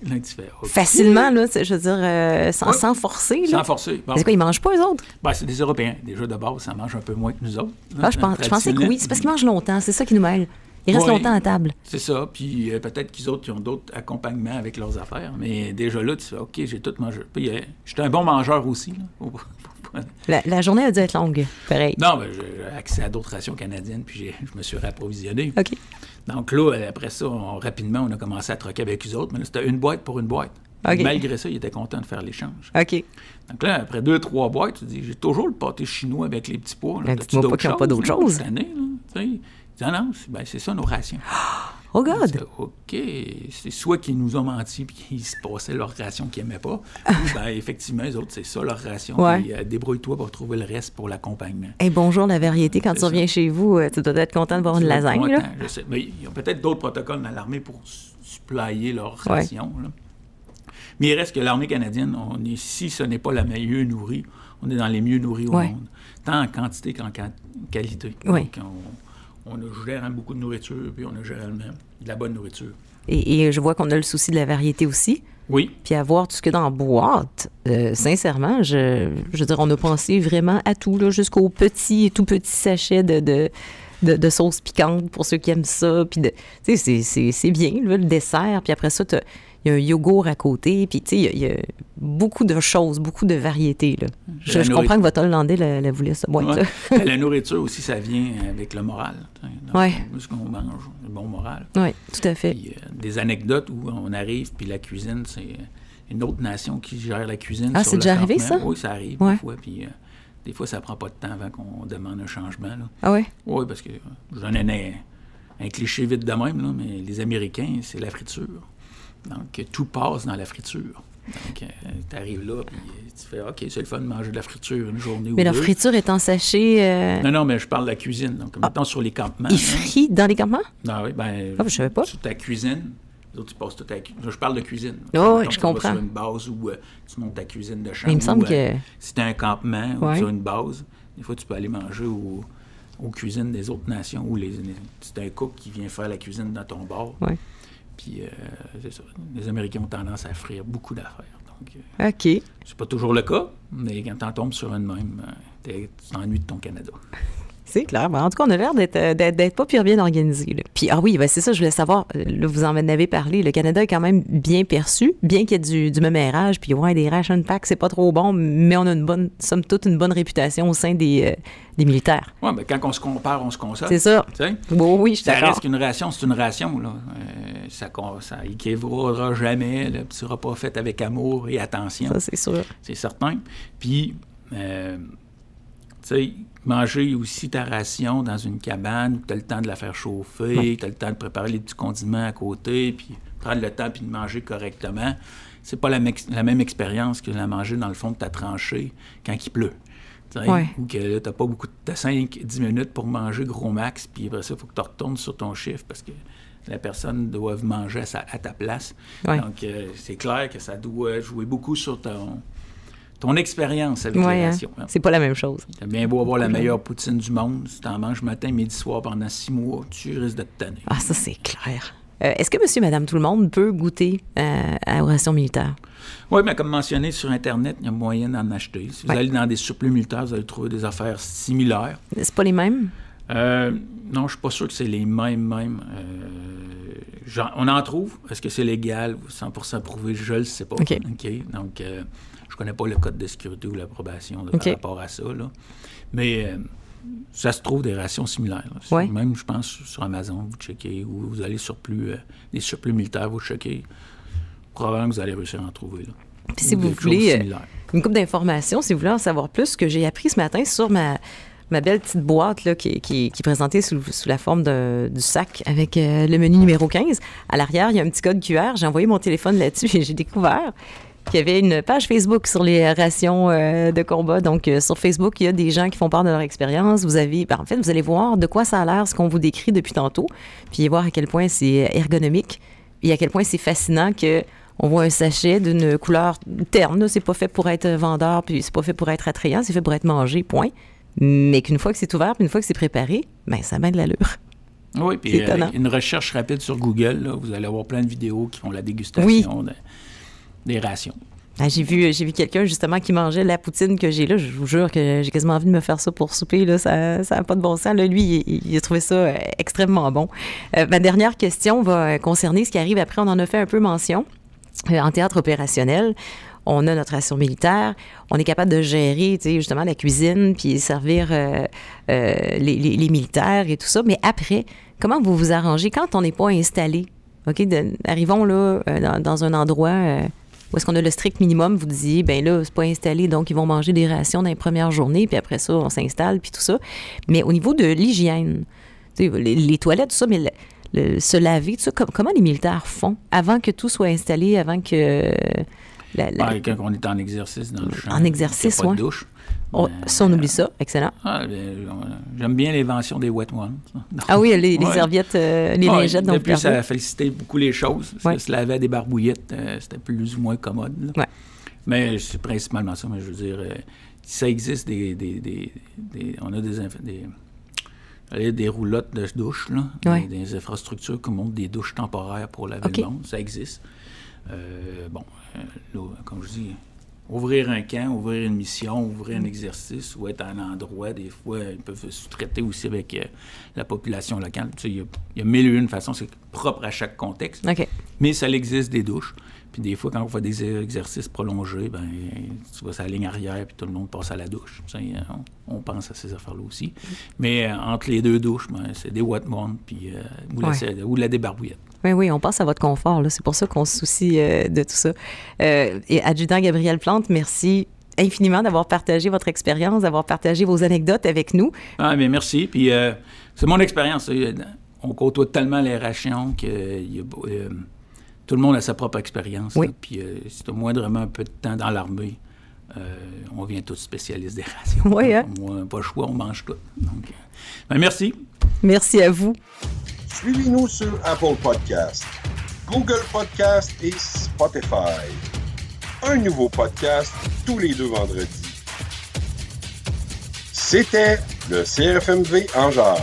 [SPEAKER 3] Là, tu fais, okay.
[SPEAKER 2] Facilement, là, je veux dire, sans forcer. Là.
[SPEAKER 3] Sans forcer. Bon.
[SPEAKER 2] C'est quoi, ils mangent pas, eux autres?
[SPEAKER 3] Ben, c'est des Européens. Déjà, de base, ça mange un peu moins que nous autres.
[SPEAKER 2] Là, je pensais que oui. C'est parce qu'ils mangent longtemps. C'est ça qui nous mêle. Ils restent longtemps à table.
[SPEAKER 3] C'est ça. Puis peut-être qu'ils autres, ils ont d'autres accompagnements avec leurs affaires. Mais déjà là, tu fais, OK, j'ai tout mangé. Puis j'étais un bon mangeur aussi. Là.
[SPEAKER 2] La journée a dû être longue, pareil.
[SPEAKER 3] Non, ben, j'ai accès à d'autres rations canadiennes, puis je me suis réapprovisionné.
[SPEAKER 2] OK.
[SPEAKER 3] Donc là, après ça, rapidement, on a commencé à troquer avec eux autres. Mais là, c'était une boîte pour une boîte.
[SPEAKER 2] Okay.
[SPEAKER 3] Malgré ça, ils étaient contents de faire l'échange.
[SPEAKER 2] OK.
[SPEAKER 3] Donc là, après 2-3 boîtes, tu dis, j'ai toujours le pâté chinois avec les petits pois.
[SPEAKER 2] Dis-moi pas qu'ils n'ont pas d'autre chose.
[SPEAKER 3] Non, c'est ça nos rations.
[SPEAKER 2] Oh God!
[SPEAKER 3] OK. C'est soit qu'ils nous ont menti puis qu'ils se passaient leur ration qu'ils n'aimaient pas, ou bien effectivement, les autres, c'est ça leur ration.
[SPEAKER 2] Ouais.
[SPEAKER 3] Puis débrouille-toi pour trouver le reste pour l'accompagnement.
[SPEAKER 2] Hey, bonjour la variété. Quand tu reviens chez vous, tu dois être content de voir une lasagne. Là.
[SPEAKER 3] Je sais. Mais ils ont peut-être d'autres protocoles dans l'armée pour supplier leur ration. Là. Mais il reste que l'armée canadienne, si ce n'est pas la mieux nourrie, on est dans les mieux nourris au monde. Tant en quantité qu'en qualité.
[SPEAKER 2] Oui.
[SPEAKER 3] Donc, on a généralement beaucoup de nourriture, puis on a généralement de la bonne nourriture.
[SPEAKER 2] Et je vois qu'on a le souci de la variété aussi.
[SPEAKER 3] Oui.
[SPEAKER 2] Puis avoir tout ce que dans la boîte, sincèrement, je veux dire, on a pensé vraiment à tout, là, jusqu'au tout petit sachet de sauce piquante pour ceux qui aiment ça. Puis, tu sais, c'est bien, là, le dessert. Puis après ça, il y a un yogourt à côté, puis tu sais, il y a beaucoup de choses, beaucoup de variétés. Là. Je comprends que votre Hollandais la voulait, ça. Ouais.
[SPEAKER 3] La nourriture aussi, ça vient avec le moral.
[SPEAKER 2] Oui.
[SPEAKER 3] Ce qu'on mange, le bon moral.
[SPEAKER 2] Oui, tout à fait.
[SPEAKER 3] Puis, des anecdotes où on arrive, puis la cuisine, c'est une autre nation qui gère la cuisine.
[SPEAKER 2] Ah, c'est déjà arrivé, ça?
[SPEAKER 3] Oui, ça arrive des fois, puis des fois, ça prend pas de temps avant qu'on demande un changement. Là.
[SPEAKER 2] Ah oui?
[SPEAKER 3] Oui, parce que je donne un cliché vite de même, là, mais les Américains, c'est la friture. Donc, tout passe dans la friture. Donc, tu arrives là, puis tu fais « OK, c'est le fun de manger de la friture une journée ou deux. »
[SPEAKER 2] Mais la friture est en sachet...
[SPEAKER 3] Non, mais je parle de la cuisine. Donc, maintenant, sur les campements...
[SPEAKER 2] Ils frient dans les campements?
[SPEAKER 3] Ah oui, bien...
[SPEAKER 2] je savais pas.
[SPEAKER 3] Sur ta cuisine, les autres, tu passes toute ta cuisine. Je parle de cuisine.
[SPEAKER 2] Oh, oui, je comprends.
[SPEAKER 3] Tu vas sur une base où tu montes ta cuisine de chambre.
[SPEAKER 2] Mais il me semble que...
[SPEAKER 3] Si tu as un campement ou sur une base, des fois, tu peux aller manger aux cuisines des autres nations ou c'est un cook qui vient faire la cuisine dans ton bar.
[SPEAKER 2] Oui.
[SPEAKER 3] Puis, c'est ça. Les Américains ont tendance à frire beaucoup d'affaires. Donc,
[SPEAKER 2] OK.
[SPEAKER 3] C'est pas toujours le cas, mais quand t'en tombes sur une même, tu t'ennuies de ton Canada.
[SPEAKER 2] C'est clair. En tout cas, on a l'air d'être pas pire bien organisé. Là. Puis, ah oui, c'est ça, je voulais savoir. Là, vous en avez parlé. Le Canada est quand même bien perçu, bien qu'il y ait du mémérage. Puis, des ration packs, c'est pas trop bon, mais on a somme toute, une bonne réputation au sein des militaires.
[SPEAKER 3] Oui, mais quand on se compare, on se console.
[SPEAKER 2] C'est ça. Oui, je suis d'accord.
[SPEAKER 3] Ça reste qu'une ration, c'est une ration. Là. Ça équivaudra jamais. Là, tu ne seras pas fait avec amour et attention.
[SPEAKER 2] Ça, c'est sûr.
[SPEAKER 3] C'est certain. Puis, tu sais, manger aussi ta ration dans une cabane où tu as le temps de la faire chauffer, tu as le temps de préparer les petits condiments à côté, puis prendre le temps puis de manger correctement, c'est pas la même expérience que de la manger dans le fond de ta tranchée quand il pleut. Ou que là, tu n'as pas beaucoup de 5-10 minutes pour manger gros max, puis après ça, il faut que tu retournes sur ton chiffre parce que la personne doit manger à ta place. Donc, c'est clair que ça doit jouer beaucoup sur ton expérience avec les rations.
[SPEAKER 2] C'est pas la même chose.
[SPEAKER 3] T'as bien beau avoir la meilleure poutine du monde, si t'en manges matin, midi, soir pendant 6 mois, tu risques de te tanner.
[SPEAKER 2] Ah, ça, c'est clair. Est-ce que monsieur, madame, tout le monde peut goûter à la ration militaire?
[SPEAKER 3] Oui, mais comme mentionné, sur Internet, il y a moyen d'en acheter. Si vous allez dans des surplus militaires, vous allez trouver des affaires similaires.
[SPEAKER 2] C'est pas les mêmes?
[SPEAKER 3] Non, je suis pas sûr que c'est les mêmes. on en trouve. Est-ce que c'est légal ou 100% prouvé? Je le sais pas.
[SPEAKER 2] OK.
[SPEAKER 3] Donc, je connais pas le code de sécurité ou l'approbation par rapport à ça, là. Mais ça se trouve des rations similaires.
[SPEAKER 2] Ouais.
[SPEAKER 3] Même, je pense, sur Amazon, vous checkez, ou vous allez sur des surplus militaires, vous checkez. Probablement que vous allez réussir à en trouver, là.
[SPEAKER 2] Puis si vous voulez une couple d'informations, si vous voulez en savoir plus, ce que j'ai appris ce matin sur ma belle petite boîte là, qui est présentée sous la forme du sac avec le menu numéro 15. À l'arrière, il y a un petit code QR. J'ai envoyé mon téléphone là-dessus et j'ai découvert qu'il y avait une page Facebook sur les rations de combat. Donc, sur Facebook, il y a des gens qui font part de leur expérience. Vous allez voir de quoi ça a l'air, ce qu'on vous décrit depuis tantôt, puis voir à quel point c'est ergonomique et à quel point c'est fascinant que on voit un sachet d'une couleur terne. Là. C'est pas fait pour être vendeur, puis c'est pas fait pour être attrayant, c'est fait pour être mangé, point. Mais qu'une fois que c'est ouvert, puis une fois que c'est préparé, bien, ça met de l'allure.
[SPEAKER 3] Oui, puis une recherche rapide sur Google, là, vous allez avoir plein de vidéos qui font la dégustation des rations.
[SPEAKER 2] Ah, j'ai vu quelqu'un, justement, qui mangeait la poutine que j'ai là. Je vous jure que j'ai quasiment envie de me faire ça pour souper. Là. Ça n'a pas de bon sens. Là. Lui, il a trouvé ça extrêmement bon. Ma dernière question va concerner ce qui arrive après. On en a fait un peu mention. En théâtre opérationnel, on a notre ration militaire, on est capable de gérer, justement, la cuisine, puis servir les militaires et tout ça. Mais après, comment vous vous arrangez quand on n'est pas installé? OK? Arrivons là dans un endroit où est-ce qu'on a le strict minimum. Vous disiez, bien là, c'est pas installé, donc ils vont manger des rations dans les premières journées, puis après ça, on s'installe, puis tout ça. Mais au niveau de l'hygiène, les toilettes, tout ça, mais se laver, tout ça, comment les militaires font avant que tout soit installé, avant que...
[SPEAKER 3] Quand on est en exercice dans le champ.
[SPEAKER 2] En exercice, oui.
[SPEAKER 3] Pas de douche.
[SPEAKER 2] Ça, on oublie ça. Excellent.
[SPEAKER 3] J'aime bien l'invention des wet ones.
[SPEAKER 2] Oui, les serviettes, les lingettes.
[SPEAKER 3] Depuis, ça a facilité beaucoup les choses. Se laver à des barbouillettes, c'était plus ou moins commode.
[SPEAKER 2] Ouais.
[SPEAKER 3] Mais c'est principalement ça. Mais je veux dire, ça existe on a des roulottes de douche, là, des infrastructures qui montrent des douches temporaires pour laver le monde. Ça existe. Là, comme je dis, ouvrir un camp, ouvrir une mission, ouvrir un exercice ou être à un endroit, des fois, ils peuvent se traiter aussi avec la population locale. Il y a mille et une façons, c'est propre à chaque contexte.
[SPEAKER 2] Okay.
[SPEAKER 3] Mais ça existe des douches. Puis des fois, quand on fait des exercices prolongés, ben tu vas sur la ligne arrière puis tout le monde passe à la douche. On pense à ces affaires-là aussi. Mais entre les deux douches, c'est des wet ones puis ou la débarbouillette.
[SPEAKER 2] Oui, on pense à votre confort. Là. C'est pour ça qu'on se soucie de tout ça. Et adjudant Gabriel Plante, merci infiniment d'avoir partagé votre expérience, d'avoir partagé vos anecdotes avec nous.
[SPEAKER 3] Ah, mais merci. Puis c'est mon expérience. On côtoie tellement les rations que tout le monde a sa propre expérience.
[SPEAKER 2] Oui.
[SPEAKER 3] Là, puis si tu as moindrement un peu de temps dans l'armée, on vient tous spécialistes des rations.
[SPEAKER 2] Oui, hein?
[SPEAKER 3] On n'a pas le choix, on mange tout. Donc, merci.
[SPEAKER 2] Merci à vous.
[SPEAKER 1] Suivez-nous sur Apple Podcasts, Google Podcasts et Spotify. Un nouveau podcast tous les 2 vendredis. C'était le CRFMV en jazz.